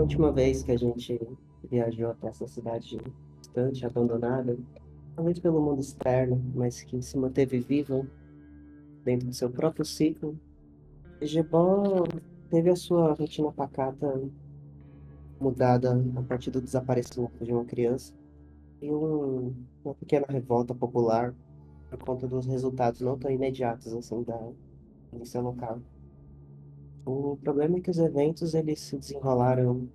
A última vez que a gente viajou até essa cidade distante, abandonada, talvez pelo mundo externo, mas que se manteve viva dentro do seu próprio ciclo, Egebó teve a sua rotina pacata mudada a partir do desaparecimento de uma criança e uma pequena revolta popular por conta dos resultados não tão imediatos assim da polícia local. O problema é que os eventos eles se desenrolaram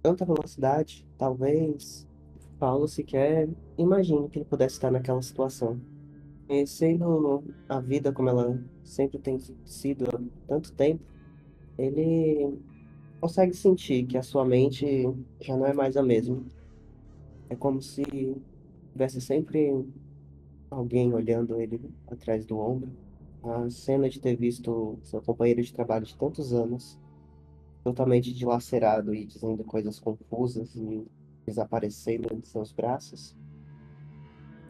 tanta velocidade, talvez Paulo sequer imagine que ele pudesse estar naquela situação. E sendo a vida como ela sempre tem sido há tanto tempo, ele consegue sentir que a sua mente já não é mais a mesma. É como se tivesse sempre alguém olhando ele atrás do ombro. A cena de ter visto seu companheiro de trabalho de tantos anos totalmente dilacerado e dizendo coisas confusas e desaparecendo de seus braços,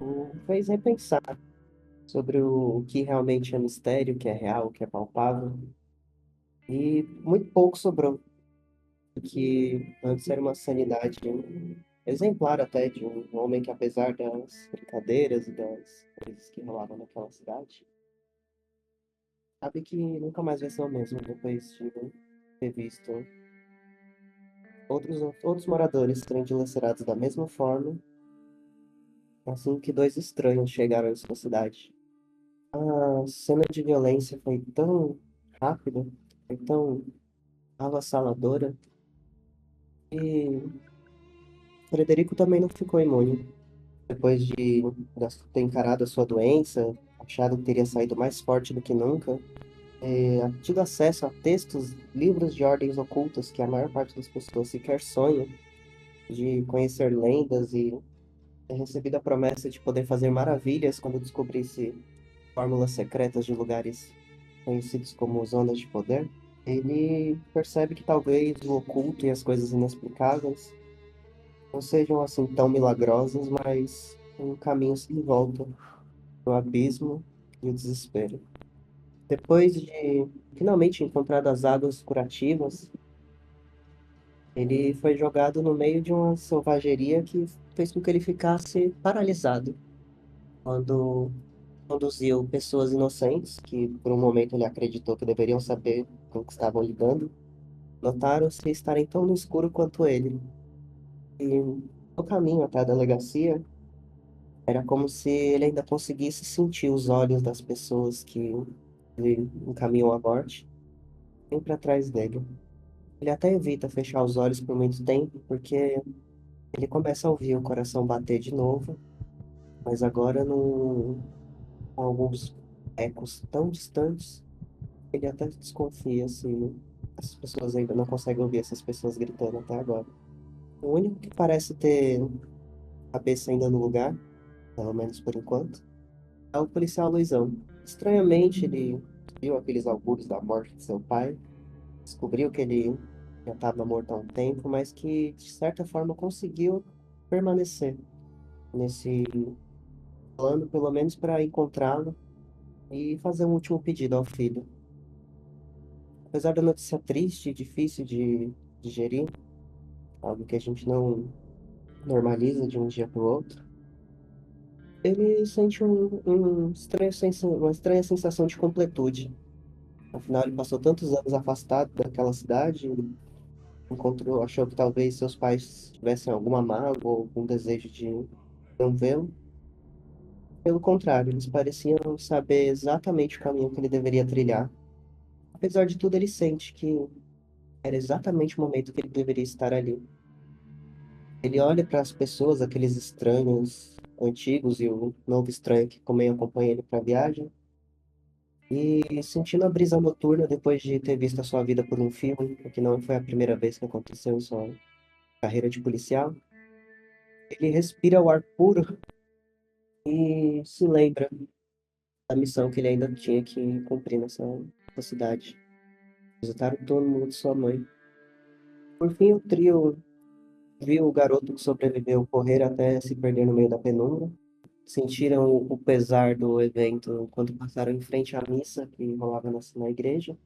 o fez repensar sobre o que realmente é mistério, o que é real, o que é palpável. E muito pouco sobrou, que antes era uma sanidade exemplar até de um homem que, apesar das brincadeiras e das coisas que rolavam naquela cidade, sabe que nunca mais vai ser o mesmo depois de ter visto outros moradores serem dilacerados da mesma forma, assim que dois estranhos chegaram em sua cidade. A cena de violência foi tão rápida, foi tão avassaladora, e Frederico também não ficou imune. Depois de ter encarado a sua doença, achado que teria saído mais forte do que nunca, tido acesso a textos, livros de ordens ocultas que a maior parte das pessoas sequer sonha, de conhecer lendas e ter recebido a promessa de poder fazer maravilhas quando descobrisse fórmulas secretas de lugares conhecidos como zonas de poder. Ele percebe que talvez o oculto e as coisas inexplicáveis não sejam assim tão milagrosas, mas um caminho sem volta o abismo e o desespero. Depois de finalmente encontrar as águas curativas, ele foi jogado no meio de uma selvageria que fez com que ele ficasse paralisado quando conduziu pessoas inocentes, que por um momento ele acreditou que deveriam saber com o que estavam lidando, notaram-se estarem tão no escuro quanto ele. E no caminho até a delegacia, era como se ele ainda conseguisse sentir os olhos das pessoas que ele encaminhou à morte, sempre atrás dele. Ele até evita fechar os olhos por muito tempo, porque ele começa a ouvir o coração bater de novo, mas agora com alguns ecos tão distantes, ele até desconfia se as pessoas ainda não conseguem ouvir essas pessoas gritando até agora. O único que parece ter a cabeça ainda no lugar, pelo menos por enquanto, é o policial Luizão. Estranhamente, ele viu aqueles augúrios da morte de seu pai, descobriu que ele já estava morto há um tempo, mas que, de certa forma, conseguiu permanecer nesse plano, pelo menos para encontrá-lo e fazer um último pedido ao filho. Apesar da notícia triste e difícil de digerir, algo que a gente não normaliza de um dia para o outro, ele sente uma estranha sensação de completude. Afinal, ele passou tantos anos afastado daquela cidade, achou que talvez seus pais tivessem alguma mágoa ou algum desejo de não vê-lo. Pelo contrário, eles pareciam saber exatamente o caminho que ele deveria trilhar. Apesar de tudo, ele sente que era exatamente o momento que ele deveria estar ali. Ele olha para as pessoas, aqueles estranhos antigos e o novo estranho que também acompanha ele para a viagem, e sentindo a brisa noturna depois de ter visto a sua vida por um filme, o que não foi a primeira vez que aconteceu em sua carreira de policial, ele respira o ar puro e se lembra da missão que ele ainda tinha que cumprir nessa cidade. Visitar o túmulo de sua mãe. Por fim, o trio viu o garoto que sobreviveu correr até se perder no meio da penumbra. Sentiram o pesar do evento quando passaram em frente à missa que rolava na igreja.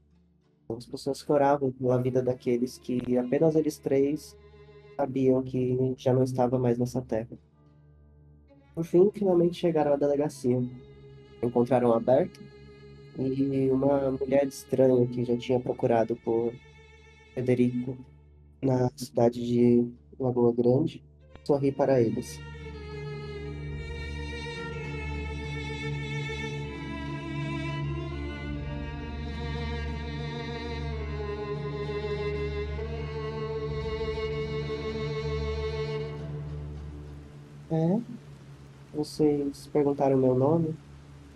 As pessoas que oravam pela vida daqueles que apenas eles três sabiam que já não estava mais nessa terra. Por fim, finalmente chegaram à delegacia. Encontraram a Berta e uma mulher estranha que já tinha procurado por Federico na cidade de Lagoa Grande sorri para eles. É, vocês perguntaram meu nome,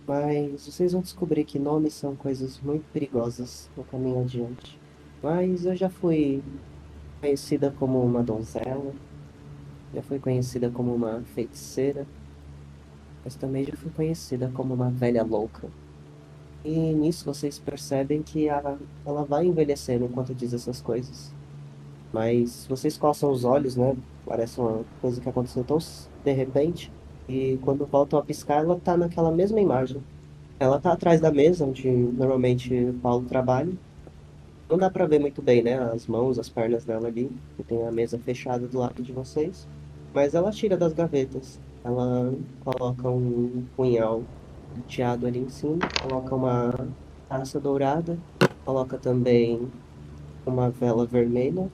mas vocês vão descobrir que nomes são coisas muito perigosas no caminho adiante. Mas eu já fui conhecida como uma donzela, já fui conhecida como uma feiticeira, mas também já fui conhecida como uma velha louca. E nisso vocês percebem que ela vai envelhecendo enquanto diz essas coisas. Mas vocês coçam os olhos, né? Parece uma coisa que aconteceu tão de repente. E quando voltam a piscar, ela tá naquela mesma imagem. Ela tá atrás da mesa, onde normalmente o Paulo trabalha. Não dá pra ver muito bem, né? As mãos, as pernas dela ali, que tem a mesa fechada do lado de vocês. Mas ela tira das gavetas. Ela coloca um punhal prateado ali em cima, coloca uma taça dourada, coloca também uma vela vermelha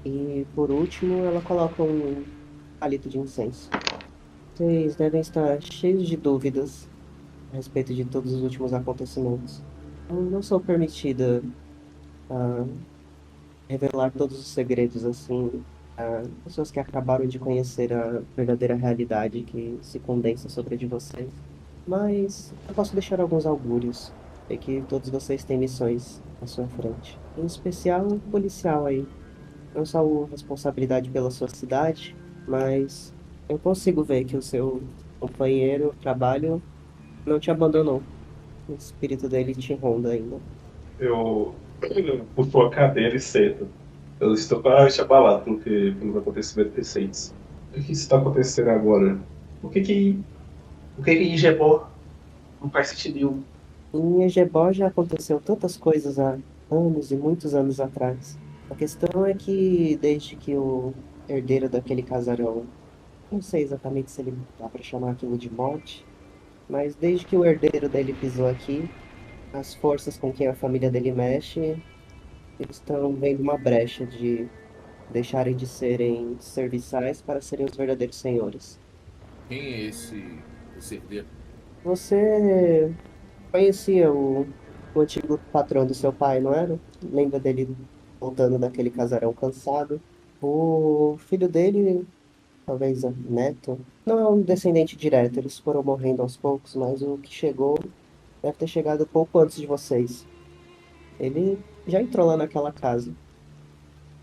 e, por último, ela coloca um palito de incenso. Vocês devem estar cheios de dúvidas a respeito de todos os últimos acontecimentos. Eu não sou permitida a revelar todos os segredos assim a pessoas que acabaram de conhecer a verdadeira realidade que se condensa sobre a de vocês. Mas eu posso deixar alguns augúrios. É que todos vocês têm missões à sua frente. Em especial o policial aí. Não só a responsabilidade pela sua cidade, mas eu consigo ver que o seu companheiro, trabalho, não te abandonou. O espírito dele te ronda ainda. Eu puxo a cadeira e sento. Eu estou bastante abalado pelos acontecimentos recentes. O que está acontecendo agora? Por que que Ingebor não faz sentido nenhum? Em Egebó já aconteceu tantas coisas há anos e muitos anos atrás. A questão é que desde que o herdeiro daquele casarão, não sei exatamente se ele dá para chamar aquilo de morte, mas desde que o herdeiro dele pisou aqui, as forças com quem a família dele mexe, eles estão vendo uma brecha de deixarem de serem serviçais para serem os verdadeiros senhores. Quem é esse herdeiro? Você conhecia o antigo patrão do seu pai, não era? Lembra dele voltando daquele casarão cansado? O filho dele, talvez neto, não é um descendente direto, eles foram morrendo aos poucos, mas o que chegou deve ter chegado pouco antes de vocês. Ele já entrou lá naquela casa,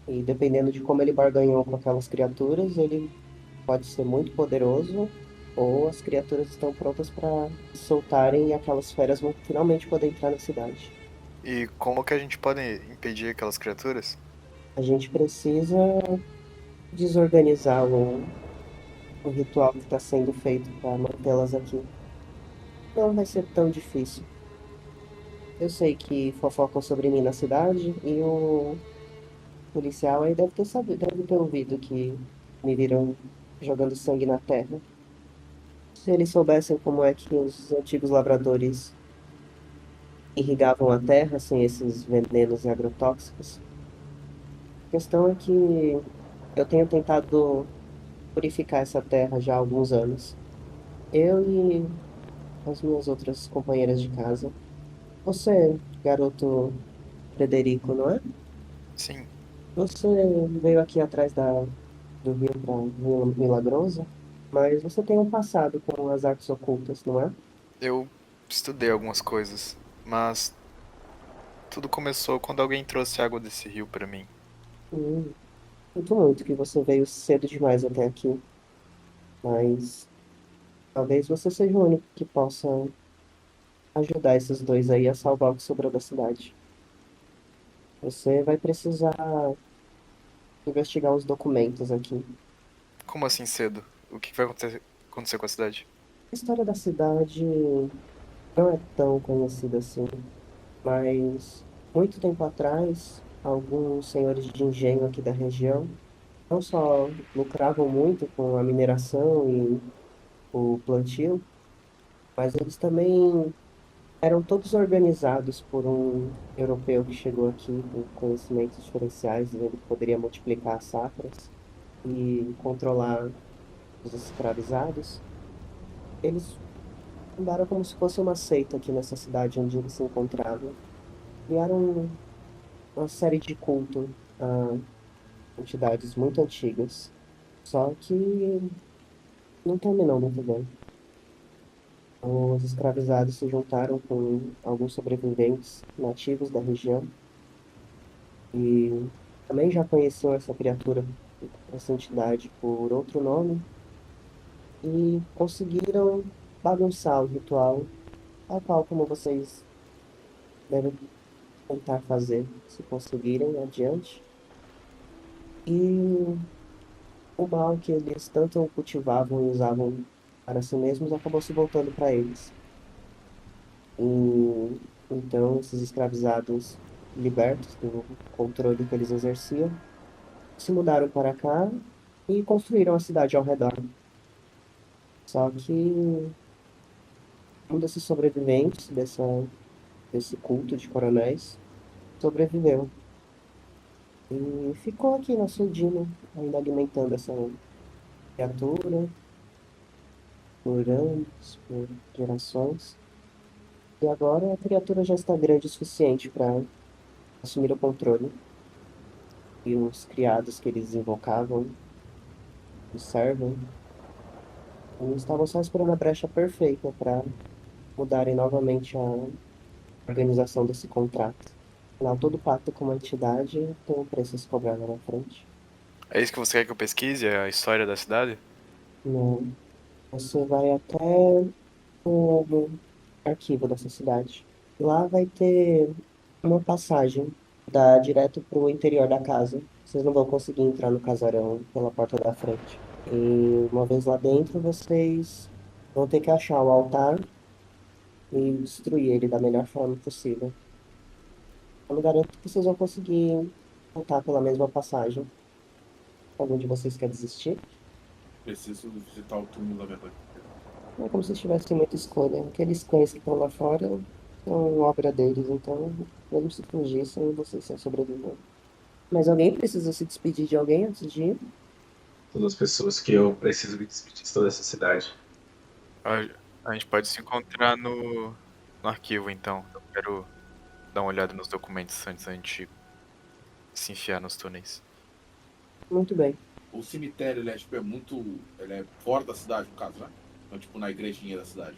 e dependendo de como ele barganhou com aquelas criaturas, ele pode ser muito poderoso, ou as criaturas estão prontas para soltarem e aquelas feras vão finalmente poder entrar na cidade. E como que a gente pode impedir aquelas criaturas? A gente precisa desorganizar o ritual que está sendo feito para mantê-las aqui. Não vai ser tão difícil. Eu sei que fofocam sobre mim na cidade e o policial aí deve ter sabido, deve ter ouvido que me viram jogando sangue na terra. Se eles soubessem como é que os antigos lavradores irrigavam a terra sem esses venenos e agrotóxicos. A questão é que eu tenho tentado purificar essa terra já há alguns anos. Eu e as minhas outras companheiras de casa. Você, garoto Frederico, não é? Sim, Você veio aqui atrás do rio para Vila Milagrosa, mas você tem um passado com as artes ocultas, não é? eu estudei algumas coisas, mas tudo começou quando alguém trouxe água desse rio pra mim. Hum, sinto muito que você veio cedo demais até aqui, mas talvez você seja o único que possa ajudar esses dois aí a salvar o que sobrou da cidade. Você vai precisar investigar os documentos aqui. Como assim cedo? O que vai acontecer com a cidade? A história da cidade não é tão conhecida assim, mas Muito tempo atrás, alguns senhores de engenho aqui da região não só lucravam muito com a mineração e o plantio, mas eles também eram todos organizados por um europeu que chegou aqui com conhecimentos diferenciais, dizendo que poderia multiplicar as safras e controlar os escravizados. Eles fundaram como se fosse uma seita aqui nessa cidade onde eles se encontravam. Criaram uma série de culto a entidades muito antigas, só que não terminou muito bem. Os escravizados se juntaram com alguns sobreviventes nativos da região e também já conheciam essa criatura, essa entidade por outro nome e conseguiram bagunçar o ritual, tal qual como vocês devem tentar fazer, se conseguirem adiante. E o mal que eles tanto cultivavam e usavam para si mesmos acabou se voltando para eles. E então, esses escravizados libertos do controle que eles exerciam se mudaram para cá e construíram a cidade ao redor. Só que um desses sobreviventes desse culto de coronéis sobreviveu e ficou aqui na Sudina, ainda alimentando essa criatura por anos, por gerações. E agora a criatura já está grande o suficiente para assumir o controle. E os criados que eles invocavam, os servos, eles estavam só esperando a brecha perfeita para mudarem novamente a organização desse contrato. Afinal, todo pacto com uma entidade tem um preço a se cobrar lá na frente. É isso que você quer que eu pesquise? A história da cidade? Não, você vai até o arquivo dessa cidade. Lá vai ter uma passagem que dá direto para o interior da casa. Vocês não vão conseguir entrar no casarão pela porta da frente. E uma vez lá dentro, vocês vão ter que achar o altar e destruir ele da melhor forma possível. Eu não garanto que vocês vão conseguir voltar pela mesma passagem. Algum de vocês quer desistir? Preciso visitar o túmulo da verdade. Não é como se tivessem muita escolha. Aqueles cães que estão lá fora são obra deles, então, mesmo se fugissem, vocês iam sobreviver. Mas alguém precisa se despedir de alguém antes de ir? Todas as pessoas que eu preciso me despedir de toda essa cidade. A gente pode se encontrar no arquivo, então. Eu quero dar uma olhada nos documentos antes da gente se enfiar nos túneis. Muito bem. O cemitério, ele é, tipo, é muito. Ele é fora da cidade, no caso, né? Então, tipo, na igrejinha da cidade.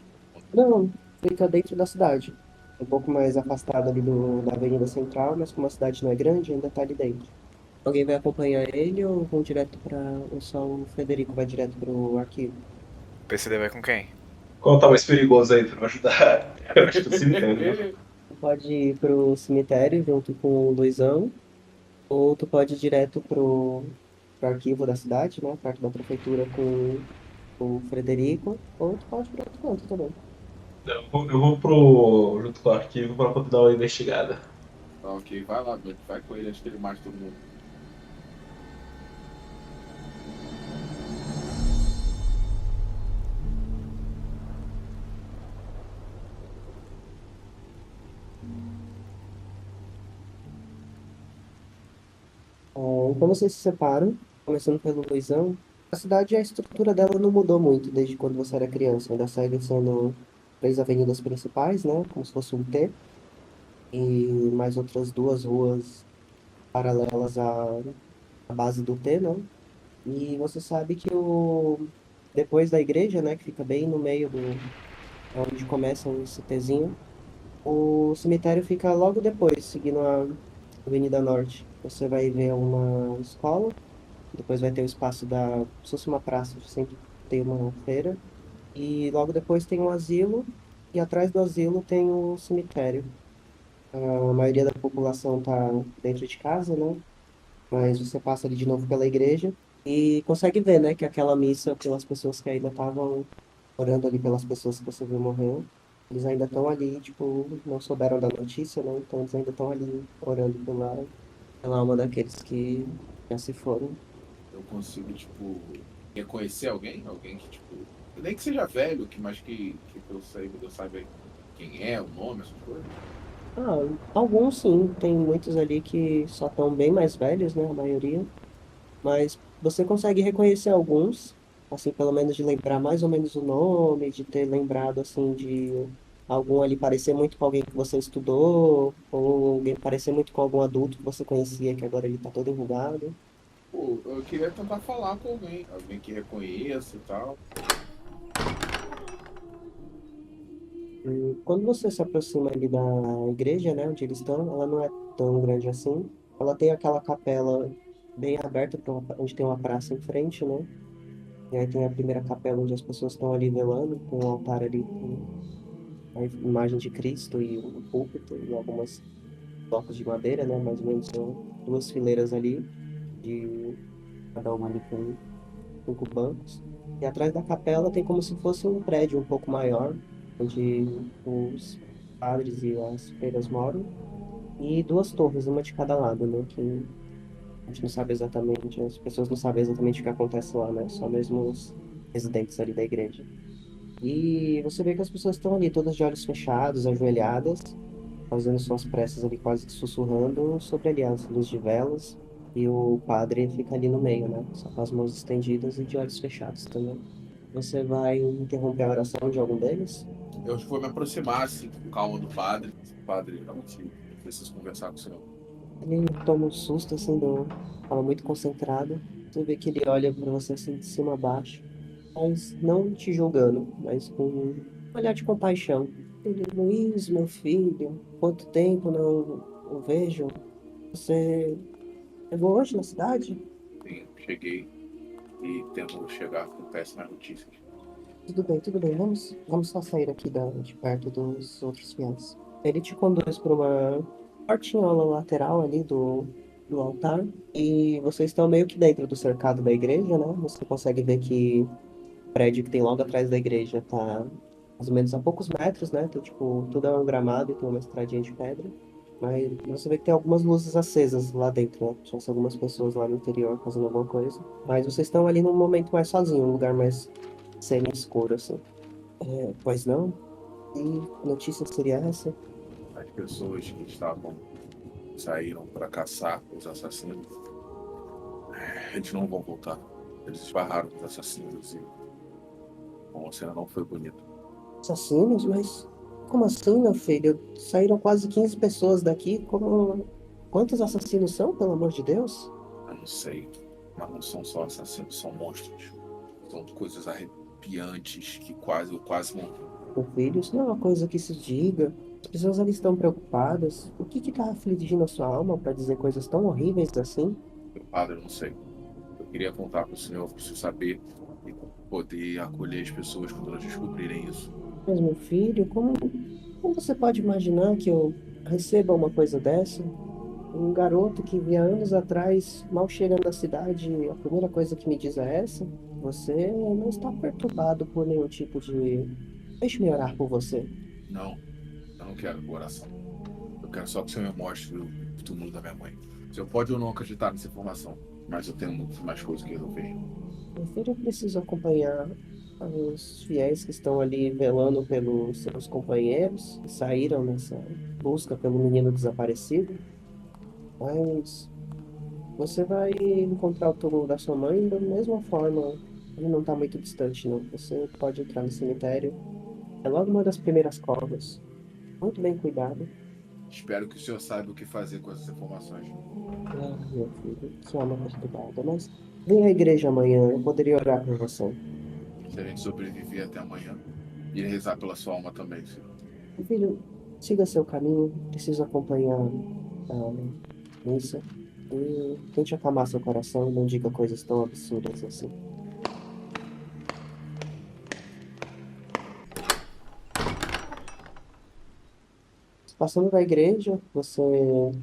Não, fica dentro da cidade. Um pouco mais afastado ali da Avenida Central, mas como a cidade não é grande, ainda tá ali dentro. Alguém vai acompanhar ele ou vão direto para. Ou só o Federico vai direto pro arquivo? O PCD vai com quem? Qual tá mais perigoso aí pra me ajudar? Eu acho que o cemitério, né? Tu pode ir pro cemitério junto com o Luizão, ou tu pode ir direto pro arquivo da cidade, né? Perto da prefeitura com o Frederico, ou tu pode ir para outro canto também. Eu vou junto com o arquivo pra poder dar uma investigada. Tá, ok, vai lá, Bud. Vai com ele antes que ele mate todo mundo. Então vocês se separam, começando pelo Luizão. A cidade, a estrutura dela não mudou muito desde quando você era criança. Ainda segue sendo três avenidas principais, né? Como se fosse um T. E mais outras duas ruas paralelas à base do T, né? E você sabe que depois da igreja, né? Que fica bem no meio é onde começa esse Tzinho. O cemitério fica logo depois, seguindo a Avenida Norte. Você vai ver uma escola. Depois vai ter o espaço se fosse uma praça, sempre tem uma feira. E logo depois tem um asilo, e atrás do asilo tem o cemitério. A maioria da população está dentro de casa, né? Mas você passa ali de novo pela igreja e consegue ver, né, que aquela missa pelas pessoas que ainda estavam orando ali pelas pessoas que você viu morrer, Eles ainda estão ali, tipo, não souberam da notícia, né? Então eles ainda estão ali orando pela alma daqueles que já se foram. Eu consigo, tipo, reconhecer alguém? Alguém que, tipo, nem que seja velho, mas que eu saiba quem é, o nome, essas coisas. Ah, alguns sim, tem muitos ali que só estão bem mais velhos, né? A maioria. Mas você consegue reconhecer alguns, assim, pelo menos de lembrar mais ou menos o nome, de ter lembrado, assim, de algum ali parecer muito com alguém que você estudou, ou alguém parecer muito com algum adulto que você conhecia, que agora ele tá todo enrugado. Pô, eu queria tentar falar com alguém que reconheça e tal. E quando você se aproxima ali da igreja, né, onde eles estão, ela não é tão grande assim. Ela tem aquela capela bem aberta, onde tem uma praça em frente, né? E aí tem a primeira capela onde as pessoas estão ali velando, com um altar ali com a imagem de Cristo e um púlpito e algumas blocos de madeira, né? Mais ou menos são duas fileiras ali, de cada uma ali com 5 bancos. E atrás da capela tem como se fosse um prédio um pouco maior, onde os padres e as freiras moram, e duas torres, uma de cada lado, né? Que a gente não sabe exatamente, as pessoas não sabem exatamente o que acontece lá, né? Só mesmo os residentes ali da igreja. E você vê que as pessoas estão ali, todas de olhos fechados, ajoelhadas, fazendo suas preces ali, quase que sussurrando sobre ali as luzes de velas. E o padre fica ali no meio, né? Só com as mãos estendidas e de olhos fechados também. Você vai interromper a oração de algum deles? Eu vou me aproximar, assim, com calma do padre. Padre, não preciso conversar com o senhor. Ele toma um susto, assim, fala muito concentrado. Você vê que ele olha para você assim de cima a baixo, mas não te julgando, mas com um olhar de compaixão. Ele, Luiz, meu filho, quanto tempo não o vejo? Você chegou hoje na cidade? Sim, cheguei e tento chegar com péssimas notícias. Tudo bem, tudo bem. Vamos só sair aqui de perto dos outros fiéis. Ele te conduz para uma portinhola lateral ali do altar e vocês estão meio que dentro do cercado da igreja, né? Você consegue ver que o prédio que tem logo atrás da igreja tá mais ou menos a poucos metros, né? Então, tipo, tudo é um gramado e tem uma estradinha de pedra. Mas você vê que tem algumas luzes acesas lá dentro, né? Tinha algumas pessoas lá no interior fazendo alguma coisa. Mas vocês estão ali num momento mais sozinho, um lugar mais semi-escuro, assim. É, pois não? E que notícia seria essa? As pessoas que saíram para caçar os assassinos, eles não vão voltar. Eles esbarraram com os assassinos e bom, a cena não foi bonita. Assassinos? Mas como assim, meu filho? Saíram quase 15 pessoas daqui. Como... Quantos assassinos são, pelo amor de Deus? Eu não sei, mas não são só assassinos, são monstros. São coisas arrepiantes que eu quase morri. Meu filho, isso não é uma coisa que se diga. As pessoas ali estão preocupadas. O que que tá afligindo a sua alma para dizer coisas tão horríveis assim? Meu padre, eu não sei. Eu queria contar para o senhor, para o senhor saber e poder acolher as pessoas quando elas descobrirem isso. Mas, meu filho, como você pode imaginar que eu receba uma coisa dessa? Um garoto que via anos atrás, mal chegando na cidade, a primeira coisa que me diz é essa: você não está perturbado por nenhum tipo de. Deixe-me orar por você. Não, eu não quero coração. Eu quero só que o senhor me mostre o túmulo da minha mãe. O senhor pode ou não acreditar nessa informação, mas eu tenho muito mais coisas que resolver. Meu filho, eu preciso acompanhar os fiéis que estão ali velando pelos seus companheiros, que saíram nessa busca pelo menino desaparecido. Mas você vai encontrar o túmulo da sua mãe da mesma forma. Ele não está muito distante, não. Você pode entrar no cemitério. É logo uma das primeiras covas. Muito bem cuidado. Espero que o senhor saiba o que fazer com essas informações. Ah, meu filho, que alma perturbada. Mas vem à igreja amanhã, eu poderia orar por você. Se a gente sobreviver até amanhã, e rezar pela sua alma também, senhor. Meu filho, siga seu caminho. Preciso acompanhar a missa. E tente acalmar seu coração e não diga coisas tão absurdas assim. Passando da igreja,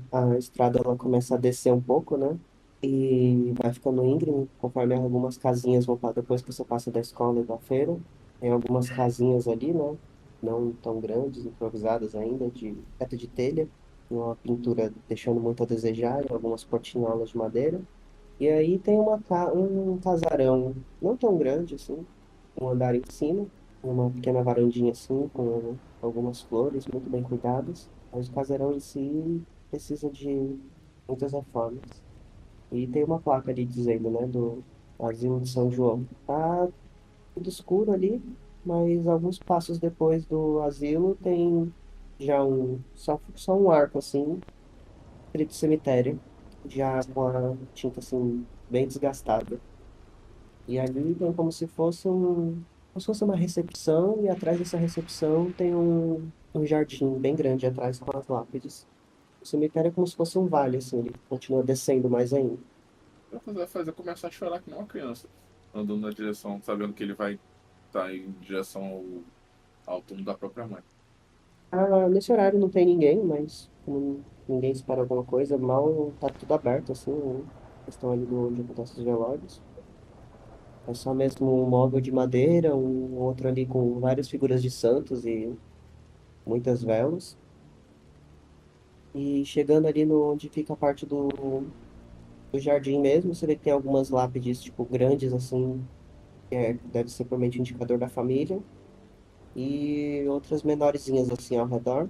a estrada ela começa a descer um pouco, né? E vai ficando íngreme, conforme algumas casinhas vão para depois que você passa da escola e da feira. Tem algumas casinhas ali, né? não tão grandes, improvisadas ainda, de teto de telha, uma pintura deixando muito a desejar, e algumas portinholas de madeira. E aí tem um casarão não tão grande assim, um andar em cima, uma pequena varandinha assim, com algumas flores muito bem cuidadas. Mas o casarão em si precisa de muitas reformas. E tem uma placa ali dizendo, né, do Asilo de São João. Tá tudo escuro ali, mas alguns passos depois do asilo tem já só um arco assim, escrito cemitério, já com a tinta assim bem desgastada. E ali tem como se fosse uma recepção, e atrás dessa recepção tem um jardim bem grande atrás com as lápides. O cemitério é como se fosse um vale, assim, ele continua descendo mais ainda. O que vai fazer é começar a chorar que nem uma criança, andando na direção, sabendo que ele vai estar em direção ao túmulo da própria mãe. Ah, nesse horário não tem ninguém, mas como ninguém espera alguma coisa, mal tá tudo aberto, assim, né? Estão ali onde acontecem os velórios. É só mesmo um móvel de madeira, um outro ali com várias figuras de santos e muitas velas. E chegando ali no, onde fica a parte do jardim mesmo, você vê que tem algumas lápides, tipo, grandes, assim, deve ser provavelmente indicador da família, e outras menorzinhas, assim, ao redor.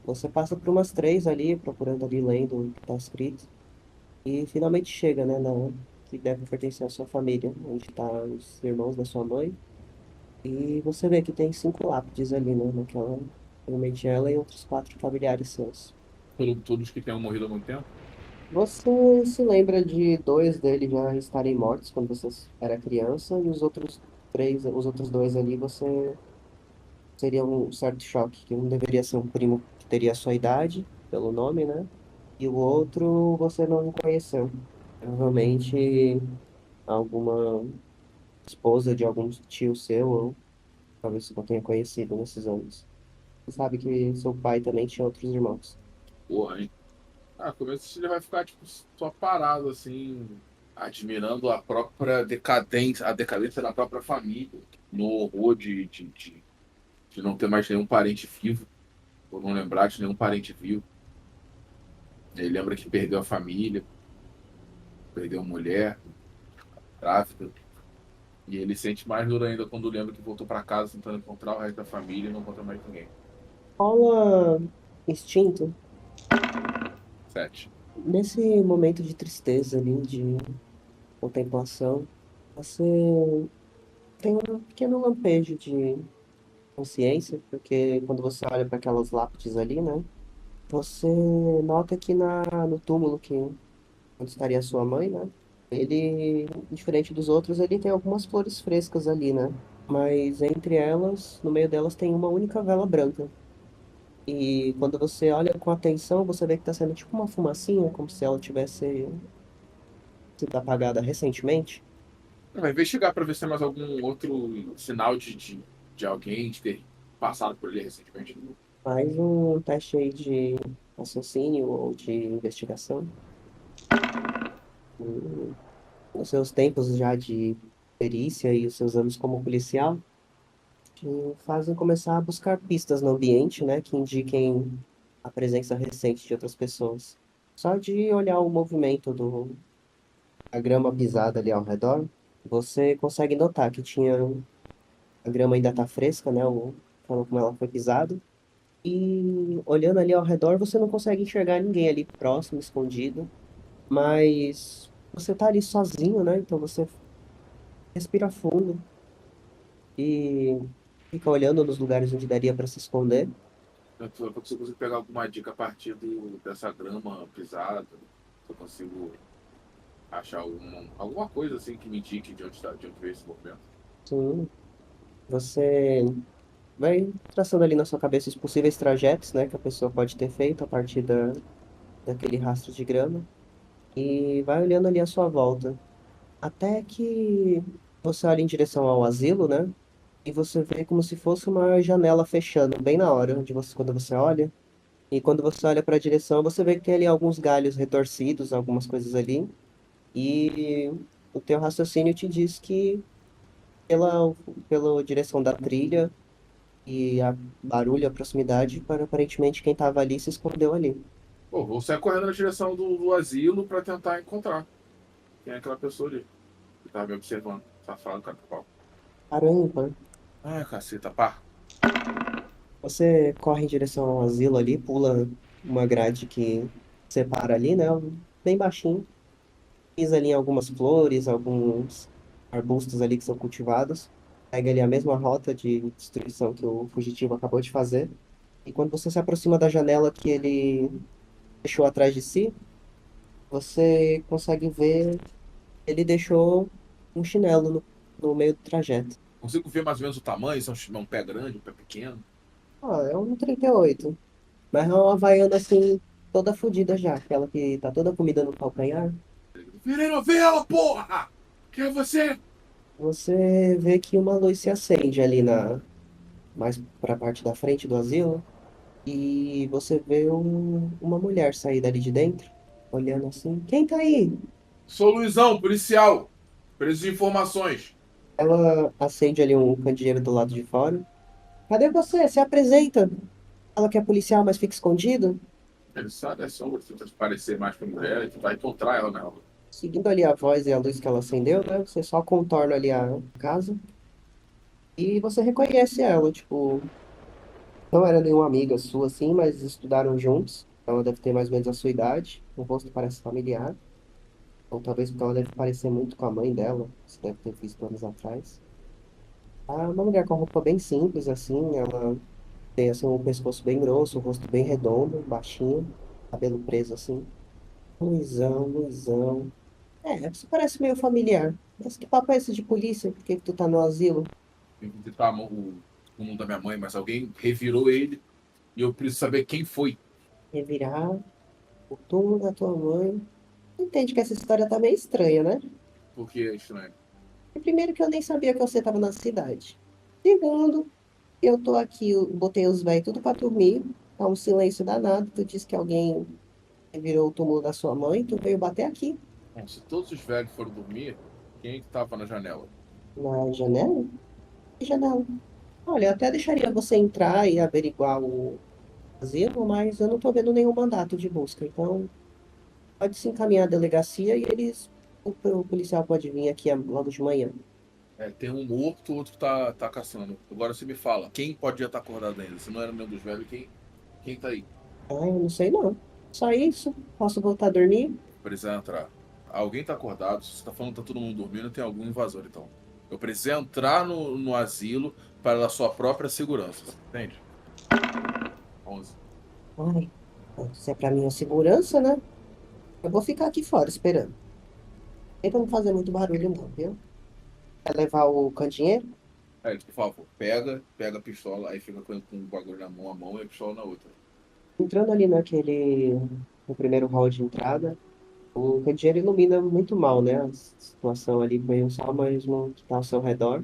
Você passa por umas três ali, procurando ali, lendo o que está escrito, e finalmente chega, né, que deve pertencer à sua família, onde tá os irmãos da sua mãe, e você vê que tem cinco lápides ali, né, naquela, provavelmente ela e outros quatro familiares seus. Todos que tenham morrido há muito tempo. Você se lembra de dois deles já estarem mortos quando você era criança, e os outros dois ali, você seria um certo choque, que um deveria ser um primo que teria a sua idade, pelo nome, né? E o outro você não conheceu. Provavelmente alguma esposa de algum tio seu, ou talvez você não tenha conhecido nesses anos. Você sabe que seu pai também tinha outros irmãos. Porra, hein? Ah, começo ele vai ficar, tipo, só parado, assim, admirando a própria decadência, a decadência da própria família, no horror de não ter mais nenhum parente vivo, ou não lembrar de nenhum parente vivo. Ele lembra que perdeu a família, perdeu a mulher, grávida, e ele sente mais dor ainda quando lembra que voltou para casa tentando encontrar o resto da família e não encontra mais ninguém. Rola instinto Sete. nesse momento de tristeza ali, de contemplação, você tem um pequeno lampejo de consciência, porque quando você olha para aquelas lápides ali, né, você nota que no túmulo onde estaria a sua mãe, né, ele, diferente dos outros, ele tem algumas flores frescas ali, né, mas entre elas, no meio delas, tem uma única vela branca. E quando você olha com atenção, você vê que está sendo tipo uma fumacinha, como se ela tivesse sido apagada recentemente. Vai investigar para ver se tem mais algum outro sinal de alguém de ter passado por ali recentemente. Faz um teste aí de raciocínio ou de investigação. Hum, Nos seus tempos já de perícia e os seus anos como policial, te fazem começar a buscar pistas no ambiente, né, que indiquem a presença recente de outras pessoas. Só de olhar o movimento da grama pisada ali ao redor, você consegue notar que a grama ainda está fresca, né, falando como ela foi pisada. E olhando ali ao redor, você não consegue enxergar ninguém ali próximo, escondido, mas você tá ali sozinho, né? Então você respira fundo e fica olhando nos lugares onde daria para se esconder. Se eu consigo pegar alguma dica a partir dessa grama pisada, se eu consigo achar alguma coisa assim que me indique de onde veio esse movimento. Sim, você vai traçando ali na sua cabeça os possíveis trajetos, né, que a pessoa pode ter feito a partir daquele rastro de grama e vai olhando ali à sua volta, até que você olha em direção ao asilo, né? E você vê como se fosse uma janela fechando bem na hora quando você olha. E quando você olha para a direção, você vê que tem ali alguns galhos retorcidos, algumas coisas ali. E o teu raciocínio te diz que pela, pela direção da trilha, e a barulho, a proximidade, para aparentemente quem estava ali se escondeu ali. Pô, vou sair correndo na direção do asilo pra tentar encontrar quem é aquela pessoa ali que tava me observando. Safado, cara de pau. Caramba, Ai, caceta, pá. você corre em direção ao asilo ali, pula uma grade que separa ali, né? Bem baixinho. Pisa ali em algumas flores, alguns arbustos ali que são cultivados. Pega ali a mesma rota de destruição que o fugitivo acabou de fazer. E quando você se aproxima da janela que ele deixou atrás de si, você consegue ver ele deixou um chinelo no meio do trajeto. Consigo ver mais ou menos o tamanho, se é um pé grande, um pé pequeno. Ah, é um 38. Mas é uma Havaiana assim, toda fodida já. Aquela que tá toda comida no calcanhar. Virei novela, porra! Quem é você? Você vê que uma luz se acende ali mais pra parte da frente do asilo. E você vê uma mulher sair dali de dentro, olhando assim. Quem tá aí? Sou Luizão, policial. Preso de informações. Ela acende ali um candeeiro do lado de fora. Cadê você? Se apresenta. Ela que é policial, mas fica escondido. Ele sabe, é sombra, se você parecer mais com mulher, tu vai encontrar ela nela. Seguindo ali a voz e a luz que ela acendeu, né? Você só contorna ali a casa e você reconhece ela, tipo, não era nenhuma amiga sua assim, mas estudaram juntos. Ela deve ter mais ou menos a sua idade, o rosto parece familiar, ou talvez porque ela deve parecer muito com a mãe dela, você deve ter visto anos atrás. Ah, uma mulher com a roupa bem simples assim, ela tem assim um pescoço bem grosso, o rosto bem redondo, baixinho, cabelo preso assim. Luizão, Luizão. É, você parece meio familiar. Mas que papo é esse de polícia? Por que que tu tá no asilo? Vim visitar o mundo da minha mãe, mas alguém revirou ele e eu preciso saber quem foi. Revirar o túmulo da tua mãe. Entende que essa história tá meio estranha, né? Porque é estranho. E primeiro que eu nem sabia que você tava na cidade. Segundo, eu tô aqui, eu botei os velhos tudo pra dormir. Tá um silêncio danado. Tu disse que alguém revirou o túmulo da sua mãe. Tu veio bater aqui, Bom, se todos os velhos foram dormir, quem é que tava na janela? na janela. Que janela? Olha, eu até deixaria você entrar e averiguar o asilo, mas eu não tô vendo nenhum mandato de busca. Então, pode se encaminhar à delegacia e o policial pode vir aqui logo de manhã. É, tem um morto, o outro tá caçando. Agora você me fala, quem podia estar acordado ainda? Se não era nenhum dos velhos, quem tá aí? Ah, eu não sei não. Só isso? Posso voltar a dormir? Precisa entrar. Alguém tá acordado, se você tá falando que tá todo mundo dormindo, tem algum invasor, então. Eu preciso entrar no asilo para a sua própria segurança, entende? 11. Ai, se é pra minha segurança, né? Eu vou ficar aqui fora esperando. Tenta não fazer muito barulho não, viu? Quer levar o candeeiro? Aí, por favor, pega a pistola, aí fica com o bagulho na mão, a mão e a pistola na outra. Entrando ali no primeiro hall de entrada, o candeeiro ilumina muito mal, né? A situação ali meio só mesmo que tá ao seu redor.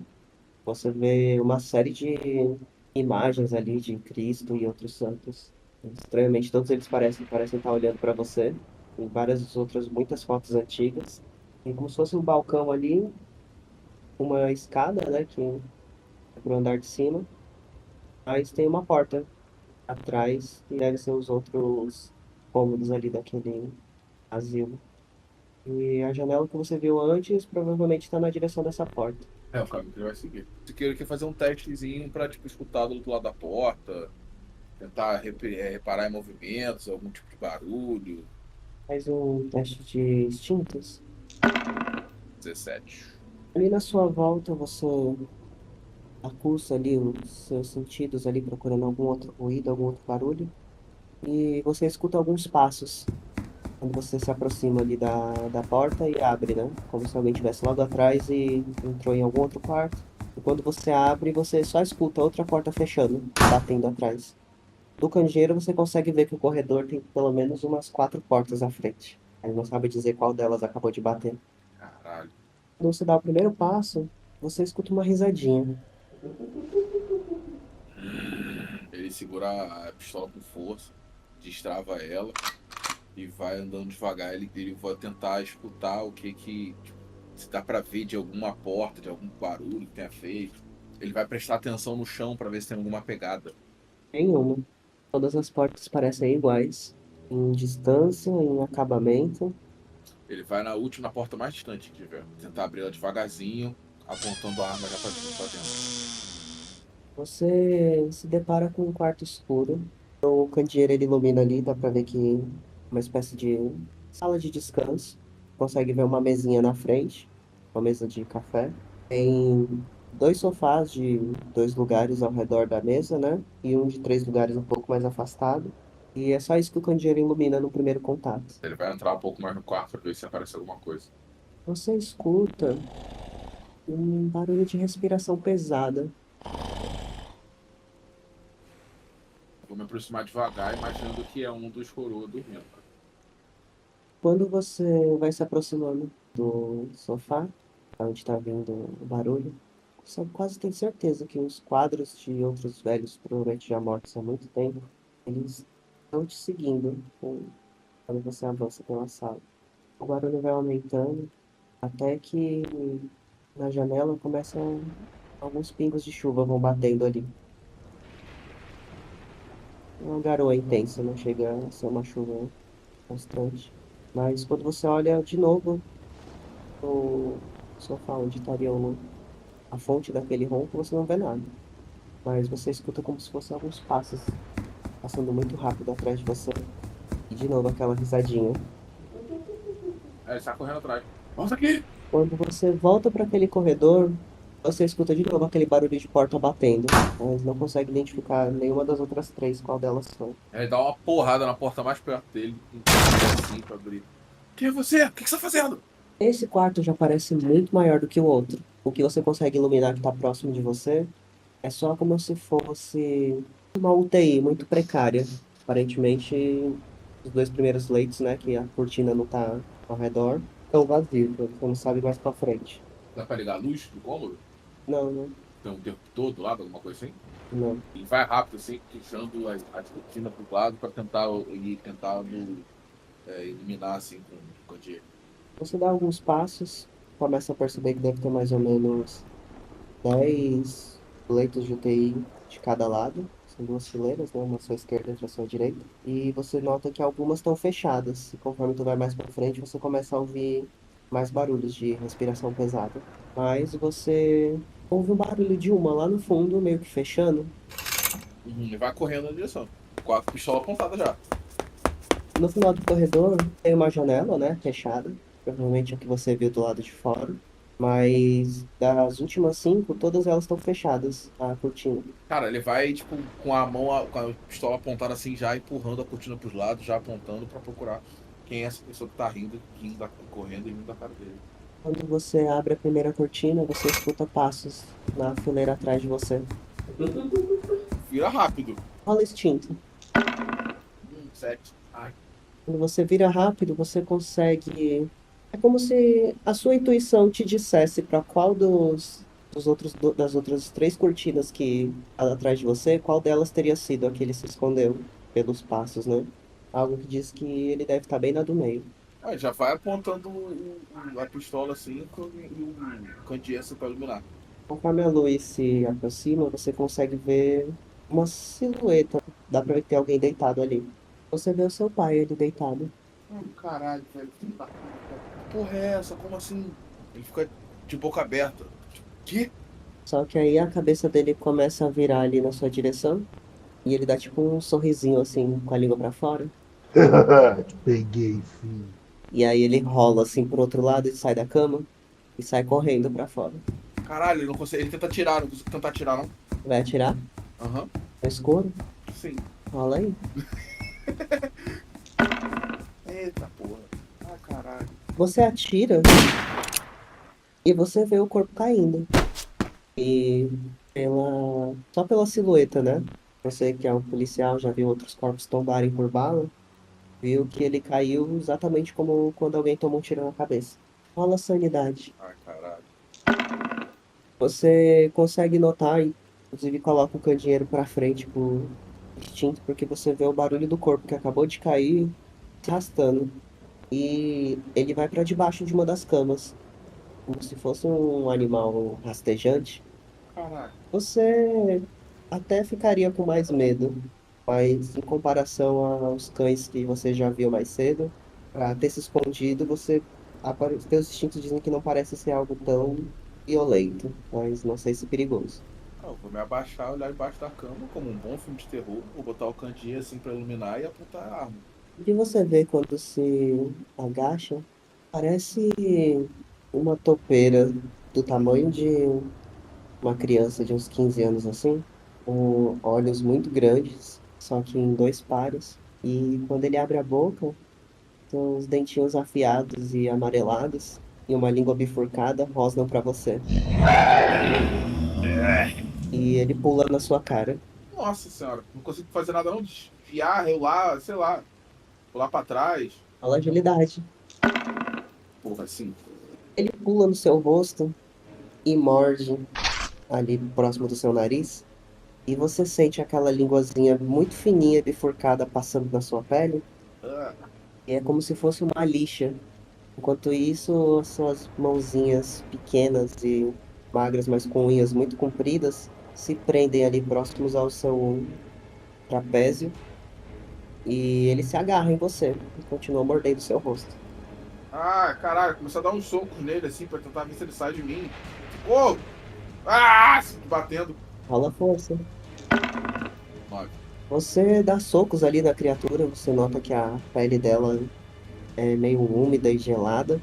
Você vê uma série de imagens ali de Cristo e outros santos. Estranhamente, todos eles parecem estar olhando para você. Tem várias outras, muitas fotos antigas. Tem como se fosse um balcão ali, uma escada, né, que é pro andar de cima. Mas tem uma porta atrás, que deve ser os outros cômodos ali daquele asilo. E a janela que você viu antes provavelmente está na direção dessa porta. É o caminho que ele vai seguir. Se quer fazer um testezinho pra, tipo, escutar do outro lado da porta, tentar reparar em movimentos, algum tipo de barulho. Faz um teste de instintos. 17. Ali na sua volta, você acusa ali os seus sentidos ali procurando algum outro ruído, algum outro barulho. E você escuta alguns passos quando você se aproxima ali da porta e abre, né? Como se alguém estivesse logo atrás e entrou em algum outro quarto. E quando você abre, você só escuta outra porta fechando, batendo atrás. Do canjeiro, você consegue ver que o corredor tem pelo menos umas 4 portas à frente. Ele não sabe dizer qual delas acabou de bater. Caralho. Quando você dá o primeiro passo, você escuta uma risadinha. Ele segura a pistola com força, destrava ela e vai andando devagar. Ele vai tentar escutar o que, tipo, se dá pra ver de alguma porta, de algum barulho que tenha feito. Ele vai prestar atenção no chão pra ver se tem alguma pegada. Nenhuma. Todas as portas parecem iguais, em distância, em acabamento. Ele vai na última, na porta mais distante que tiver. Tentar abrir ela devagarzinho, apontando a arma já pra dentro. Você se depara com um quarto escuro. O candeeiro ele ilumina ali, dá pra ver que é uma espécie de sala de descanso. Consegue ver uma mesinha na frente, uma mesa de café. Tem dois sofás de dois lugares ao redor da mesa, né? E um de três lugares um pouco mais afastado. E é só isso que o candeeiro ilumina no primeiro contato. Ele vai entrar um pouco mais no quarto pra ver se aparece alguma coisa. Você escuta um barulho de respiração pesada. Vou me aproximar devagar, imaginando que é um dos coroas dormindo. Quando você vai se aproximando do sofá, onde está vindo o barulho, você quase tem certeza que os quadros de outros velhos, provavelmente já mortos há muito tempo, eles estão te seguindo quando você avança pela sala. O barulho vai aumentando até que na janela começam alguns pingos de chuva vão batendo ali. É uma garoa intensa, não chega a ser uma chuva constante. Mas quando você olha de novo no sofá onde estaria a fonte daquele ronco, você não vê nada. Mas você escuta como se fossem alguns passos passando muito rápido atrás de você. E de novo aquela risadinha. Ele sai correndo atrás. Volta aqui! Quando você volta para aquele corredor, você escuta de novo aquele barulho de porta batendo. Mas não consegue identificar nenhuma das outras três, qual delas são. Ele dá uma porrada na porta mais perto dele, assim, pra abrir. Quem é você? O que você tá fazendo? Esse quarto já parece muito maior do que o outro. O que você consegue iluminar que está próximo de você é só como se fosse uma UTI muito precária. Aparentemente, os dois primeiros leitos, né, que a cortina não tá ao redor, estão vazios, você não sabe mais pra frente. Dá pra ligar a luz do cômodo? Não, não, Tem um interruptor do lado, alguma coisa assim? não. E vai rápido, assim, puxando a cortina pro lado pra tentar, iluminar, assim, com o dia. Você dá alguns passos, começa a perceber que deve ter mais ou menos 10 leitos de UTI de cada lado. São duas fileiras, né? Uma à sua esquerda e outra à sua direita. E você nota que algumas estão fechadas. E conforme tu vai mais para frente, você começa a ouvir mais barulhos de respiração pesada. Mas você ouve um barulho de uma lá no fundo, meio que fechando. E vai correndo na direção. Com a pistola apontada já. No final do corredor tem uma janela, né? Fechada. Provavelmente é a que você viu do lado de fora. Mas das últimas cinco, todas elas estão fechadas, a cortina. Cara, ele vai, tipo, com a mão, com a pistola apontada assim, já empurrando a cortina pros lados, já apontando pra procurar quem é essa pessoa que tá correndo e rindo da cara dele. Quando você abre a primeira cortina, você escuta passos na fileira atrás de você. Vira rápido. Rola instinto. 7. Ai. Quando você vira rápido, você consegue. É como se a sua intuição te dissesse para qual das outras três cortinas que há atrás de você, qual delas teria sido a que ele se escondeu pelos passos, né? Algo que diz que ele deve estar bem na do meio. Ah, já vai apontando a pistola assim e o candeeiro pra iluminar. Conforme a luz se aproxima, você consegue ver uma silhueta. Dá pra ver que tem alguém deitado ali. Você vê o seu pai, ele deitado. Caralho, velho. Que porra é essa? Como assim? Ele fica de boca aberta. Que? Só que aí a cabeça dele começa a virar ali na sua direção. E ele dá tipo um sorrisinho assim, com a língua pra fora. Peguei, filho. E aí ele rola assim pro outro lado e sai da cama. E sai correndo pra fora. Caralho, ele não consegue. Ele tenta atirar, não consegue tentar atirar, não. Vai atirar Aham. no escuro? Sim. Rola aí. Eita porra. Ah, caralho. Você atira e você vê o corpo caindo. E só pela silhueta, né? Você que é um policial, já viu outros corpos tombarem por bala, viu que ele caiu exatamente como quando alguém toma um tiro na cabeça. Rola sanidade. Ai, caralho. Você consegue notar, e inclusive coloca o candeeiro pra frente por instinto, porque você vê o barulho do corpo que acabou de cair se arrastando. E ele vai pra debaixo de uma das camas, como se fosse um animal rastejante. Caraca. Você até ficaria com mais medo, mas em comparação aos cães que você já viu mais cedo, para ter se escondido, seus instintos dizem que não parece ser algo tão violento, mas não sei se perigoso. Eu vou me abaixar, olhar embaixo da cama, como um bom filme de terror. Vou botar o candeeiro assim pra iluminar e apontar a arma. O que você vê quando se agacha parece uma topeira do tamanho de uma criança de uns 15 anos assim, com olhos muito grandes, só que em dois pares. E quando ele abre a boca, tem os dentinhos afiados e amarelados e uma língua bifurcada rosnam para você. E ele pula na sua cara. Nossa senhora, não consigo fazer nada não. Desviar, relar, sei lá. Pular pra trás. Fala agilidade. Porra, assim. Ele pula no seu rosto e morde ali próximo do seu nariz. E você sente aquela linguazinha muito fininha bifurcada passando na sua pele. Ah, E é como se fosse uma lixa. Enquanto isso, as suas mãozinhas pequenas e magras, mas com unhas muito compridas, se prendem ali próximos ao seu trapézio e ele se agarra em você e continua mordendo seu rosto. caralho, começou a dar uns socos nele assim pra tentar ver se ele sai de mim. Ô! Ah! Batendo. Rola força. 9. Você dá socos ali na criatura, você nota que a pele dela é meio úmida e gelada.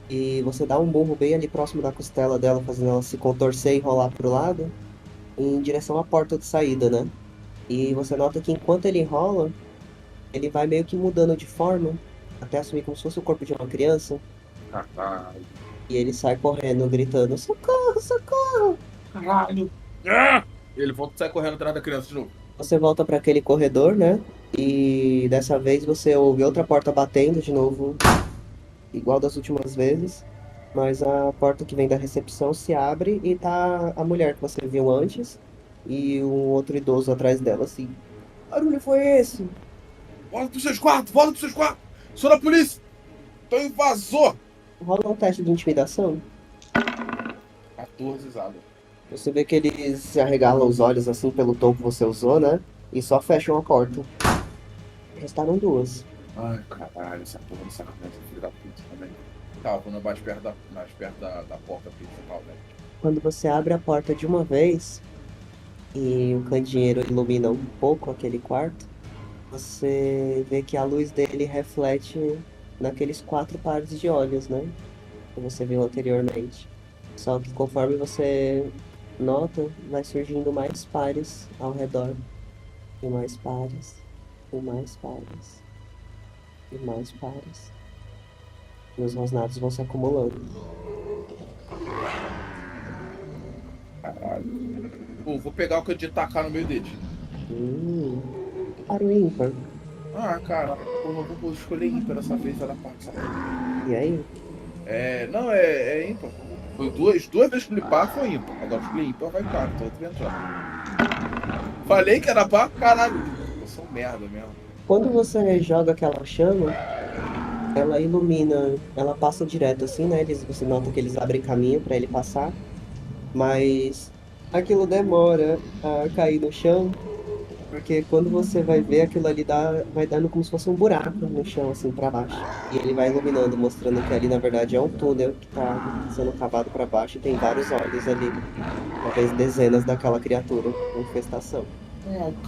E você dá um murro bem ali próximo da costela dela, fazendo ela se contorcer e rolar pro lado, em direção à porta de saída, né? E você nota que enquanto ele rola, ele vai meio que mudando de forma, até assumir como se fosse o corpo de uma criança. Caralho. E ele sai correndo, gritando: socorro, socorro! Caralho. Ah! Ele volta e sai correndo atrás da criança de novo. Você volta para aquele corredor, né? E dessa vez você ouve outra porta batendo de novo, igual das últimas vezes. Mas a porta que vem da recepção se abre e tá a mulher que você viu antes e um outro idoso atrás dela, assim. Que barulho foi esse? Volta pros seus quartos, volta pros seus quartos. Sou da polícia. Tô invasor. Rola um teste de intimidação. 14, Zada. Você vê que eles se arregalam os olhos assim pelo tom que você usou, né? E só fecham a porta. Restaram duas. Ai, caralho, essa porra dessa criança, filho da puta também. Tá, vou mais perto da porta principal, né? Quando você abre a porta de uma vez e o candeeiro ilumina um pouco aquele quarto, você vê que a luz dele reflete naqueles 4 pares de olhos, né? Que você viu anteriormente. Só que conforme você nota, vai surgindo mais pares ao redor. E mais pares, e mais pares, e mais pares. E os rosnados vão se acumulando. Caralho. Pô, vou pegar o candidato e tacar no meio deles. Para o ímpar. Cara, porra, eu vou escolher ímpar dessa vez, vai dar parte, sabe? E aí? Não, é ímpar. Foi duas vezes que ele par foi ímpar. Agora eu escolhi ímpar, vai par, então eu tô entrando. Falei que era par, caralho. Eu sou um merda mesmo. Quando você joga aquela chama, ela ilumina, ela passa direto assim, né? Você nota que eles abrem caminho para ele passar, mas aquilo demora a cair no chão, porque quando você vai ver aquilo ali vai dando como se fosse um buraco no chão, assim, para baixo. E ele vai iluminando, mostrando que ali na verdade é um túnel que tá sendo cavado para baixo e tem vários olhos ali, talvez dezenas daquela criatura, infestação.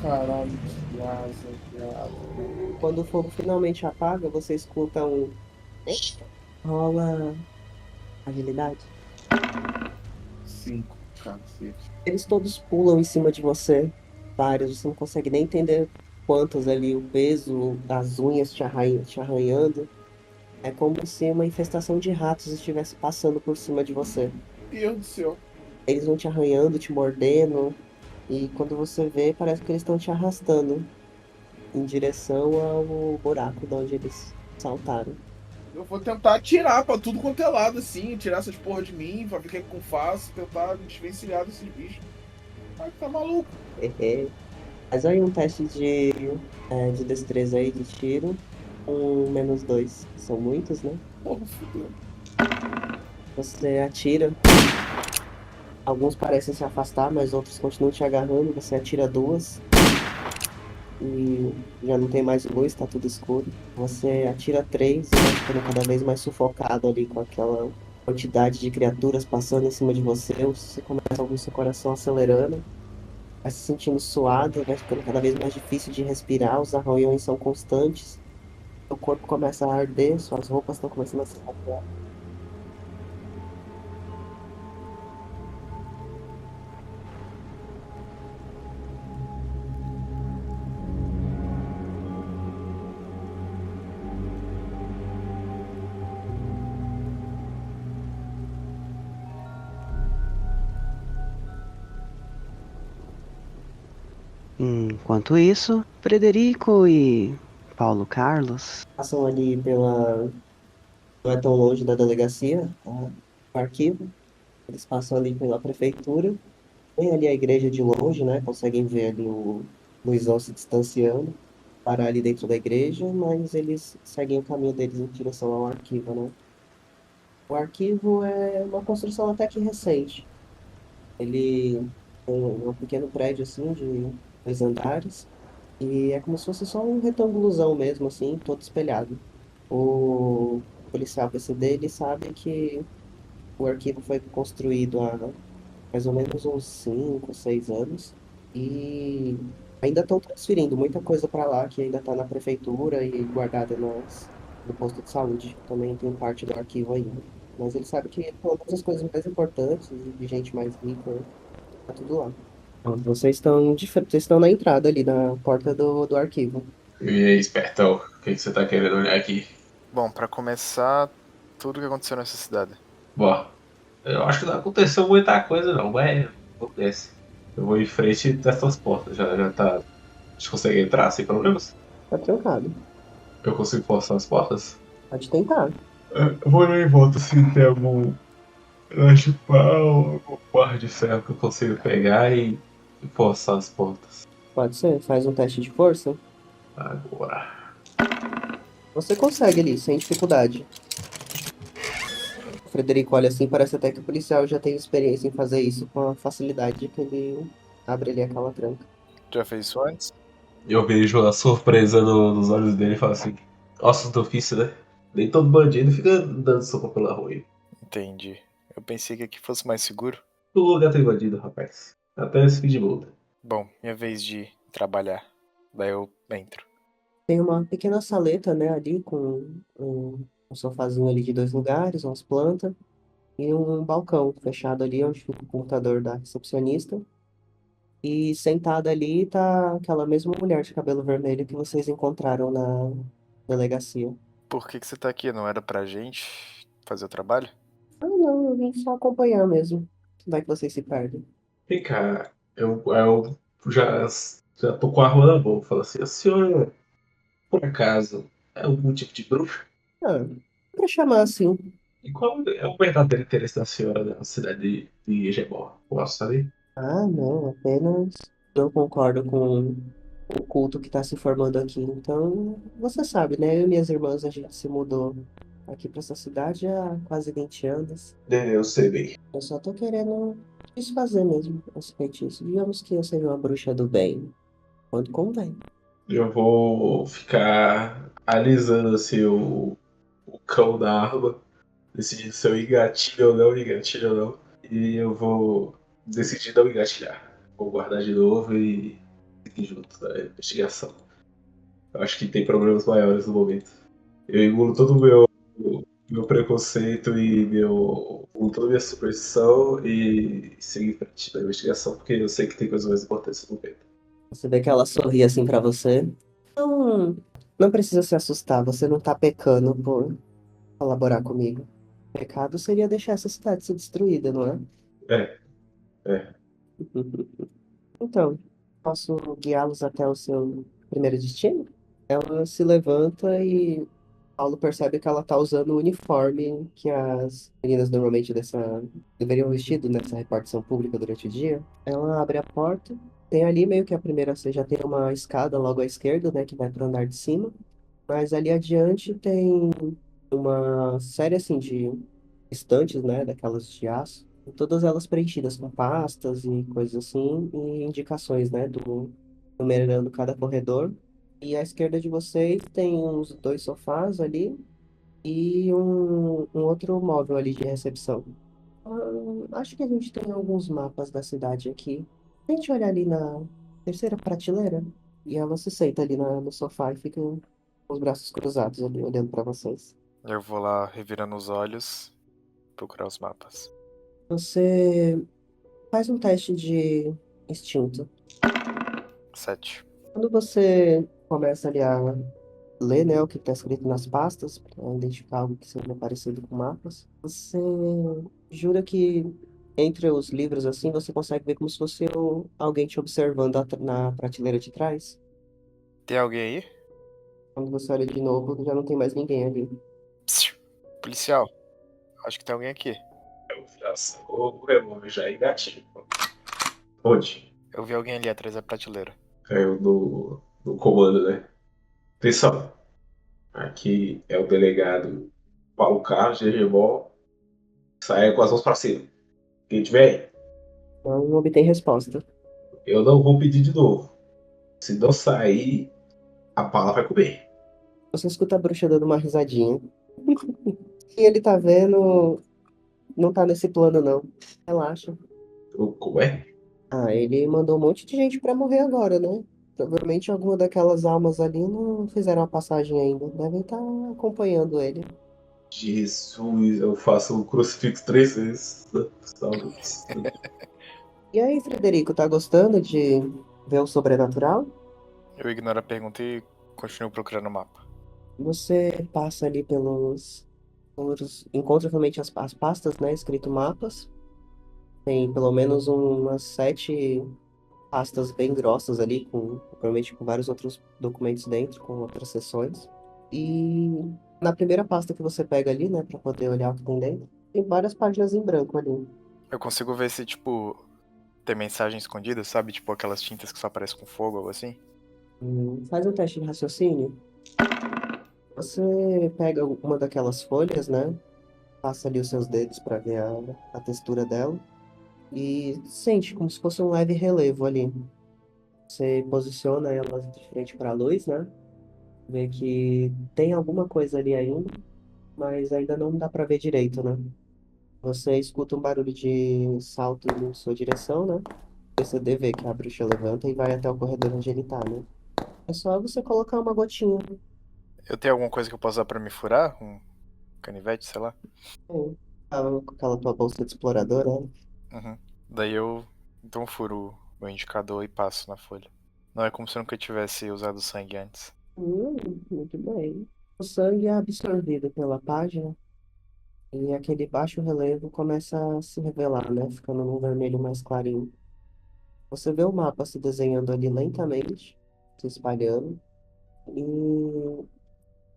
Caralho, que asa. Quando o fogo finalmente apaga, você escuta um. Rola agilidade. 5, cacete. Eles todos pulam em cima de você. Vários, você não consegue nem entender quantos ali, o peso, as unhas te arranhando. É como se uma infestação de ratos estivesse passando por cima de você. Meu Deus do céu. Eles vão te arranhando, te mordendo. E quando você vê, parece que eles estão te arrastando em direção ao buraco de onde eles saltaram. Eu vou tentar atirar pra tudo quanto é lado, assim, tirar essas porra de mim, pra ver o que eu faço, tentar me desvencilhar desses bichos. Ai, tá maluco. Mas aí um teste de destreza aí, de tiro. -2. São muitos, né? Porra, fudeu. Você atira Alguns parecem se afastar, mas outros continuam te agarrando. Você atira duas e já não tem mais luz, tá tudo escuro. Você atira três e vai ficando cada vez mais sufocado ali com aquela quantidade de criaturas passando em cima de você. Você começa a ouvir seu coração acelerando, vai se sentindo suado, vai ficando cada vez mais difícil de respirar. Os arranhões são constantes. Seu corpo começa a arder, suas roupas estão começando a se rasgar. Enquanto isso, Frederico e Paulo Carlos. Passam ali pela. Não é tão longe da delegacia, tá? O arquivo. Eles passam ali pela prefeitura. Tem ali a igreja de longe, né? Conseguem ver ali o Luizão se distanciando. Parar ali dentro da igreja, mas eles seguem o caminho deles em direção ao arquivo, né? O arquivo é uma construção até que recente. Ele tem um pequeno prédio assim de 2 andares e é como se fosse só um retângulozão mesmo, assim, todo espelhado. O policial PCD, ele sabe que o arquivo foi construído há mais ou menos uns 5, 6 anos e ainda estão transferindo muita coisa para lá que ainda está na prefeitura e guardada no posto de saúde. Também tem parte do arquivo ainda. Mas ele sabe que pelo menos as coisas mais importantes e de gente mais rica, tá tudo lá. Ó, vocês estão na entrada ali, na porta do arquivo. E aí, espertão, o que você tá querendo olhar aqui? Bom, pra começar, tudo que aconteceu nessa cidade. Bom, eu acho que não aconteceu muita coisa não, mas acontece. Eu vou em frente dessas portas, já tá. A gente consegue entrar sem problemas? Tá trancado. Eu consigo forçar as portas? Pode tentar. Eu vou olhar em volta se tem algum pedaço de pau, algum par de ferro que eu consigo pegar e forçar as portas. Pode ser. Faz um teste de força. Agora. Você consegue ali, sem dificuldade. O Frederico olha assim, parece até que o policial já tem experiência em fazer isso com a facilidade que ele abre ali aquela tranca. Já fez isso antes? Eu vejo a surpresa nos olhos dele e falo assim: ossos do ofício, né? Nem todo bandido fica dando sopa pela rua. Entendi. Eu pensei que aqui fosse mais seguro. Todo lugar tem bandido, rapaz. Até esse fim de mundo. Bom, minha vez de trabalhar. Daí eu entro. Tem uma pequena saleta, né, ali com um sofazinho ali de 2 lugares, umas plantas e um balcão fechado ali onde fica o computador da recepcionista. E sentada ali tá aquela mesma mulher de cabelo vermelho que vocês encontraram na delegacia. Por que você tá aqui? Não era pra gente fazer o trabalho? Ah, não, eu vim só acompanhar mesmo. Vai que vocês se perdem. Vem cá, eu já tô com a arma na mão. Falo assim: a senhora, por acaso, é algum tipo de bruxa? Ah, pra chamar assim. E qual é o verdadeiro interesse da senhora na cidade de Egebor? Posso saber? Ah, não, apenas não concordo com o culto que está se formando aqui. Então, você sabe, né? Eu e minhas irmãs, a gente se mudou aqui para essa cidade há quase 20 anos. Eu sei bem. Eu só tô querendo desfazer mesmo esse feitiço. Digamos que eu seja uma bruxa do bem, quando convém. Eu vou ficar alisando assim o cão da arma, decidindo se eu engatilho ou não, engatilho ou não. E eu vou decidir não engatilhar. Vou guardar de novo e seguir junto da investigação. Eu acho que tem problemas maiores no momento. Eu engulo todo o meu preconceito e toda a minha superstição e sigo em frente da investigação, porque eu sei que tem coisas mais importantes no momento. Você vê que ela sorri assim pra você. Não, não precisa se assustar, você não tá pecando por colaborar comigo. Pecado seria deixar essa cidade ser destruída, não é? É, é. Então, posso guiá-los até o seu primeiro destino? Ela se levanta e Paulo percebe que ela tá usando o uniforme que as meninas normalmente deveriam vestido nessa repartição pública durante o dia. Ela abre a porta, tem ali meio que a primeira, você já tem uma escada logo à esquerda, né, que vai para o andar de cima, mas ali adiante tem uma série assim de estantes, né, daquelas de aço, Todas elas preenchidas com pastas e coisas assim, e indicações, né, numerando cada corredor. E à esquerda de vocês tem uns dois sofás ali e um outro móvel ali de recepção. Acho que a gente tem alguns mapas da cidade aqui. Tente olhar ali na terceira prateleira. E ela se senta ali no sofá e fica com os braços cruzados ali, olhando para vocês. Eu vou lá revirando os olhos, procurar os mapas. Você faz um teste de instinto. 7. Quando você começa ali a ler, né, o que está escrito nas pastas, para identificar algo que seja parecido com mapas, você jura que entre os livros assim você consegue ver como se fosse alguém te observando na prateleira de trás. Tem alguém aí? Quando você olha de novo, já não tem mais ninguém ali. Psiu. Policial, acho que tem alguém aqui. Eu faço o revólver já e gatilho. Onde? Eu vi alguém ali atrás da prateleira. Caiu no comando, né? Atenção. Aqui é o delegado Paulo Carlos, GG. Saia com as mãos pra cima. Quem tiver aí, Não obtém resposta. eu não vou pedir de novo. Se não sair, a bala vai comer. Você escuta a bruxa dando uma risadinha. E ele tá vendo, não tá nesse plano não. Relaxa. Como é? Ah, ele mandou um monte de gente pra morrer agora, né? Provavelmente alguma daquelas almas ali não fizeram a passagem ainda. Devem estar acompanhando ele. Jesus, eu faço o crucifixo 3 vezes. Saúde. E aí, Frederico, tá gostando de ver o sobrenatural? Eu ignoro a pergunta e continuo procurando o mapa. Você passa ali encontra realmente as pastas, né? Escrito mapas. Tem pelo menos umas 7 pastas bem grossas ali, provavelmente com vários outros documentos dentro, com outras seções. E na primeira pasta que você pega ali, né, para poder olhar o que tem dentro, tem várias páginas em branco ali. Eu consigo ver se, tipo, tem mensagem escondida, sabe? Tipo aquelas tintas que só aparecem com fogo, algo assim. Faz um teste de raciocínio. Você pega uma daquelas folhas, né, passa ali os seus dedos para ver a textura dela e sente como se fosse um leve relevo ali. Você posiciona ela de frente para a luz, né? Vê que tem alguma coisa ali ainda, mas ainda não dá para ver direito, né? Você escuta um barulho de salto em sua direção, né? Você vê que a bruxa levanta e vai até o corredor onde ele tá, né? É só você colocar uma gotinha. Eu tenho alguma coisa que eu posso usar pra me furar? Um canivete, sei lá. Aí, com aquela tua bolsa de explorador, né? Uhum. Daí eu então furo o meu indicador e passo na folha. Não é como se eu nunca tivesse usado sangue antes. Muito bem. O sangue é absorvido pela página e aquele baixo relevo começa a se revelar, né? Ficando num vermelho mais clarinho. Você vê o mapa se desenhando ali lentamente, se espalhando, e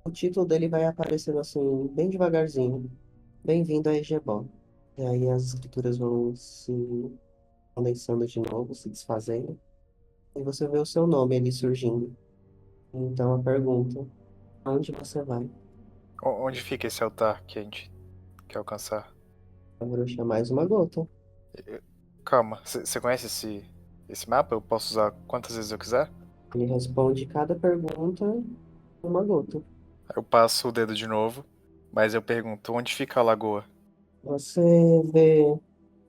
o título dele vai aparecendo assim, bem devagarzinho. Bem-vindo a Egebó. E aí as escrituras vão se condensando de novo, se desfazendo, e você vê o seu nome ali surgindo. Então a pergunta, aonde você vai? Onde fica esse altar que a gente quer alcançar? A bruxa mais uma gota. Calma, você conhece esse mapa? Eu posso usar quantas vezes eu quiser? Ele responde cada pergunta com uma gota. Eu passo o dedo de novo, mas eu pergunto, onde fica a lagoa? Você vê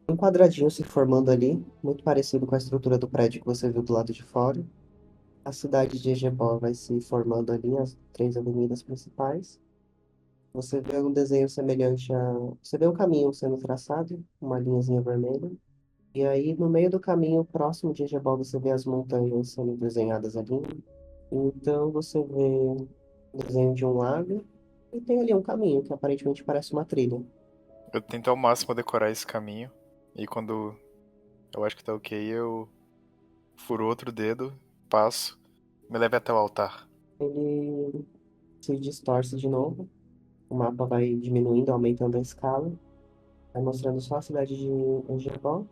um quadradinho se formando ali, muito parecido com a estrutura do prédio que você viu do lado de fora. A cidade de Egebó vai se formando ali, as 3 avenidas principais. Você vê um desenho semelhante a. Você vê um caminho sendo traçado, uma linhazinha vermelha. E aí, no meio do caminho, próximo de Egebó, você vê as montanhas sendo desenhadas ali. Então, você vê um desenho de um lago. E tem ali um caminho que aparentemente parece uma trilha. Eu tento ao máximo decorar esse caminho, e quando eu acho que tá ok, eu furo outro dedo, passo, me leve até o altar. Ele se distorce de novo. O mapa vai diminuindo, aumentando a escala. Vai mostrando só a cidade de Egebó.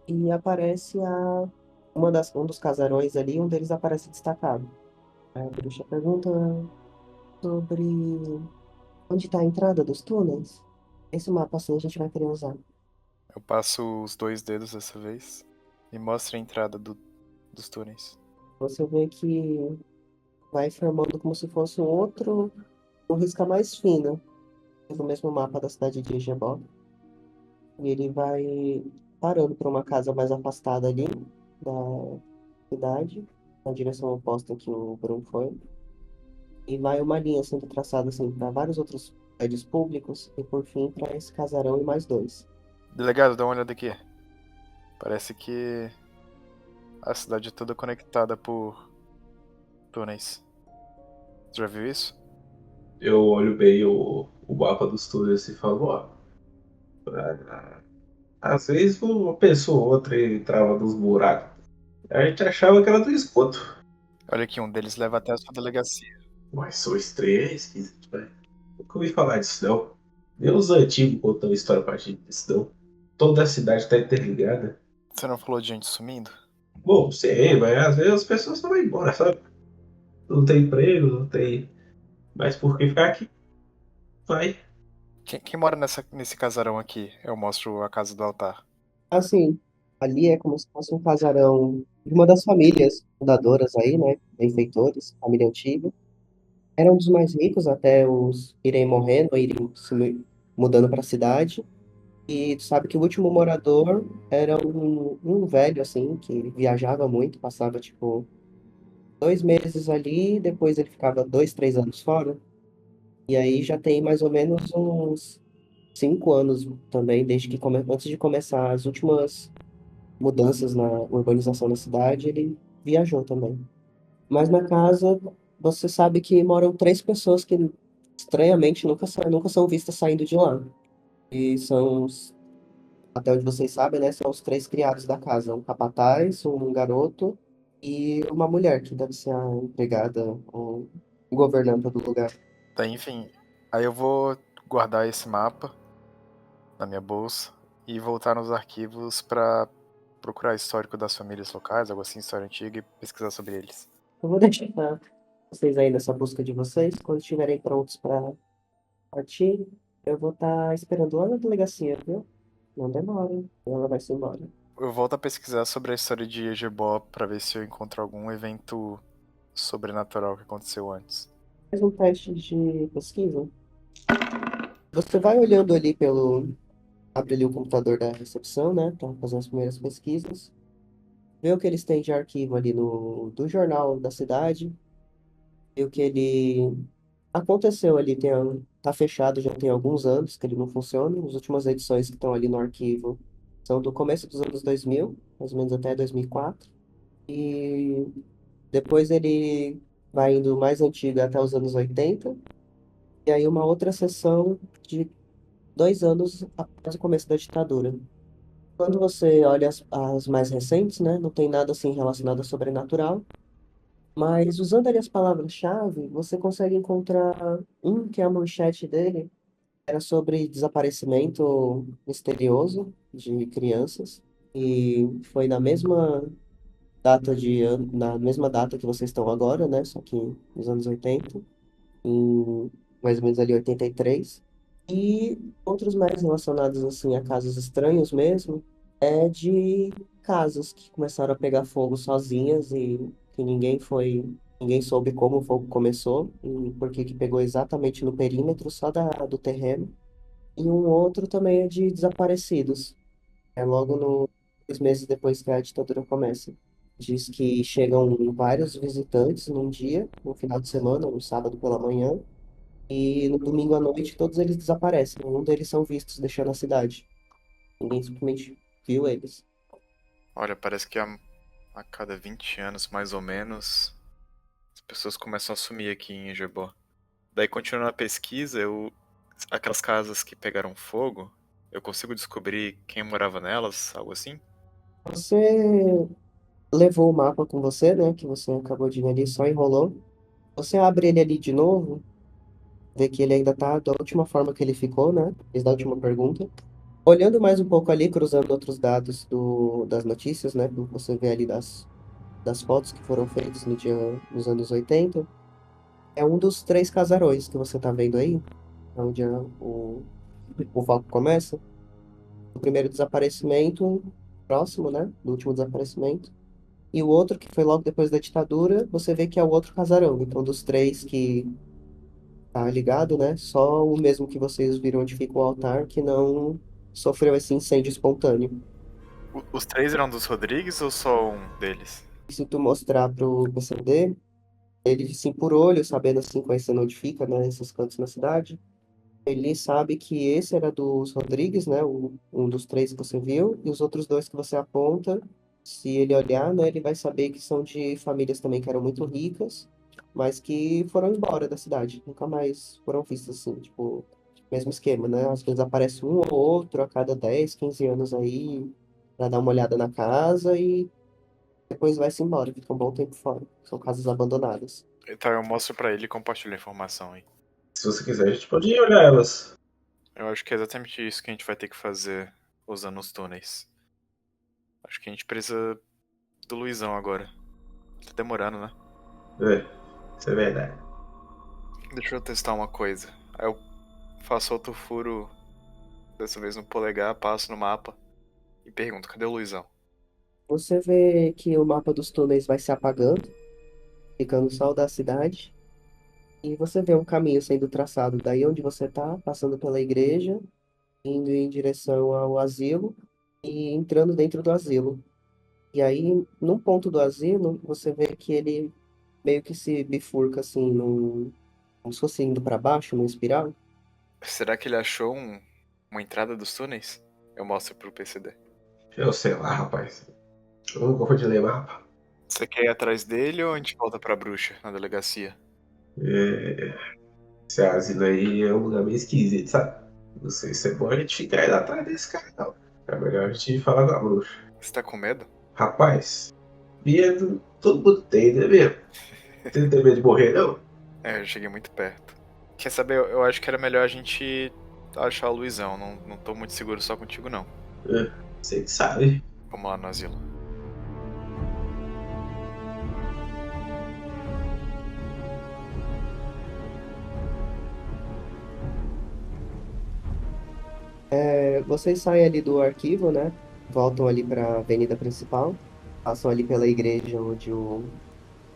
E aparece um dos casarões ali, um deles aparece destacado. Aí a bruxa pergunta sobre onde está a entrada dos túneis. Esse mapa assim a gente vai querer usar. Eu passo os 2 dedos dessa vez e mostro a entrada dos túneis. Você vê que vai formando como se fosse um risca mais fino no mesmo mapa da cidade de Egebó. E ele vai parando para uma casa mais afastada ali da cidade, na direção oposta que o Bruno foi. E vai uma linha sendo traçada assim para vários outros prédios públicos e por fim para esse casarão e mais dois. Delegado, dá uma olhada aqui. Parece que a cidade é toda conectada por túneis. Você já viu isso? Eu olho bem o mapa dos túneis e falo, ó. ah, Às vezes uma pessoa ou outra entrava nos buracos. A gente achava que era do esgoto. Olha aqui, um deles leva até a sua delegacia. Mas sou estranho, é esquisito, velho. Nunca ouvi falar disso, não. Nem os antigos contando história pra gente disso, não. Toda a cidade tá interligada. Você não falou de gente sumindo? Bom, sei, mas às vezes as pessoas só vão embora, sabe? Não tem emprego, não tem. Mas por que ficar aqui? Vai. Quem mora nesse casarão aqui? Eu mostro a casa do altar. Assim, ali é como se fosse um casarão de uma das famílias fundadoras aí, né? Benfeitores, família antiga. Era um dos mais ricos até os irem morrendo, irem mudando para a cidade. E tu sabe que o último morador era um velho, assim, que viajava muito, passava, tipo, 2 meses ali, depois ele ficava 2, 3 anos fora. E aí já tem mais ou menos uns 5 anos também, desde que antes de começar as últimas mudanças na urbanização da cidade, ele viajou também. Mas na casa, você sabe que moram 3 pessoas que, estranhamente, nunca são vistas saindo de lá. E são, até onde vocês sabem, né? São os 3 criados da casa. Um capataz, um garoto e uma mulher, que deve ser a empregada ou governanta do lugar. Tá, enfim, aí eu vou guardar esse mapa na minha bolsa e voltar nos arquivos pra procurar histórico das famílias locais, algo assim, história antiga, e pesquisar sobre eles. Eu vou deixar vocês aí nessa busca de vocês. Quando estiverem prontos para partir, eu vou estar esperando lá na delegacia, viu? Não demora, ela vai se embora. Eu volto a pesquisar sobre a história de Egebó pra ver se eu encontro algum evento sobrenatural que aconteceu antes. Faz um teste de pesquisa. Você vai olhando ali Abre ali o computador da recepção, né? Para fazer as primeiras pesquisas. Vê o que eles têm de arquivo ali do jornal da cidade. Vê o que ele aconteceu ali. Tá fechado já tem alguns anos que ele não funciona. As últimas edições que estão ali no arquivo são do começo dos anos 2000, mais ou menos até 2004. E depois ele vai indo mais antigo até os anos 80. E aí uma outra seção de 2 anos após o começo da ditadura. Quando você olha as mais recentes, né, não tem nada assim relacionado a sobrenatural, mas usando ali as palavras-chave, você consegue encontrar que é a manchete dele, era sobre desaparecimento misterioso de crianças, e foi na mesma data que vocês estão agora, né, só que nos anos 80, em mais ou menos ali 83. E outros mais relacionados assim a casos estranhos mesmo, é de casas que começaram a pegar fogo sozinhas e que ninguém soube como o fogo começou e por que que pegou exatamente no perímetro só do terreno. E um outro também é de desaparecidos. É logo 2 meses depois que a ditadura começa. Diz que chegam vários visitantes num dia, no final de semana, um sábado pela manhã, e no domingo à noite todos eles desaparecem. Nenhum deles são vistos deixando a cidade. Ninguém simplesmente viu eles. Olha, parece que a cada 20 anos, mais ou menos, as pessoas começam a sumir aqui em Egebó. Daí, continuando a pesquisa, aquelas casas que pegaram fogo, eu consigo descobrir quem morava nelas, algo assim? Você levou o mapa com você, né? Que você acabou de ver ali, só enrolou. Você abre ele ali de novo, vê que ele ainda tá da última forma que ele ficou, né? Desde a última pergunta. Olhando mais um pouco ali, cruzando outros dados das notícias, né? Como você vê ali das fotos que foram feitas nos anos 80. É um dos 3 casarões que você tá vendo aí, onde o foco começa. o primeiro desaparecimento próximo, né? Do último desaparecimento. E o outro, que foi logo depois da ditadura, você vê que é o outro casarão. Então, dos três que tá ligado, né? Só o mesmo que vocês viram onde fica o altar que não sofreu esse incêndio espontâneo. Os três eram dos Rodrigues ou só um deles? E se tu mostrar pro PCD, ele, assim, por olho, sabendo assim, conhecendo onde fica, né? Esses cantos na cidade, ele sabe que esse era dos Rodrigues, né? Um dos três que você viu, e os outros dois que você aponta, se ele olhar, né? Ele vai saber que são de famílias também que eram muito ricas, mas que foram embora da cidade, nunca mais foram vistos assim, tipo, mesmo esquema, né? Às vezes aparece um ou outro a cada 10, 15 anos aí, pra dar uma olhada na casa e depois vai-se embora, fica um bom tempo fora. São casas abandonadas. Então eu mostro pra ele e compartilho a informação aí. Se você quiser, a gente pode ir olhar elas. Eu acho que é exatamente isso que a gente vai ter que fazer usando os túneis. Acho que a gente precisa do Luizão agora. Tá demorando, né? Isso é verdade. Deixa eu testar uma coisa. Aí eu faço outro furo, dessa vez no polegar, passo no mapa e pergunto, cadê o Luizão? Você vê que o mapa dos túneis vai se apagando, ficando só o da cidade, e você vê um caminho sendo traçado daí onde você está, passando pela igreja, indo em direção ao asilo e entrando dentro do asilo. E aí, num ponto do asilo, você vê que ele meio que se bifurca assim, como se fosse indo para baixo, numa espiral. Será que ele achou uma entrada dos túneis? Eu mostro pro PCD. Eu sei lá, rapaz. Eu não gosto de ler mapa. Você quer ir atrás dele ou a gente volta pra bruxa, na delegacia? É, esse asilo aí é um lugar meio esquisito, sabe? Não sei se é bom a gente ficar aí atrás desse cara, não. É melhor a gente falar com a bruxa. Você tá com medo? Rapaz, medo todo mundo tem, né mesmo? Você não tem medo de morrer, não? É, eu cheguei muito perto. Quer saber, eu acho que era melhor a gente achar o Luizão. Não tô muito seguro só contigo, não. Você que sabe. Vamos lá no asilo. Vocês saem ali do arquivo, né? Voltam ali para a avenida principal, passam ali pela igreja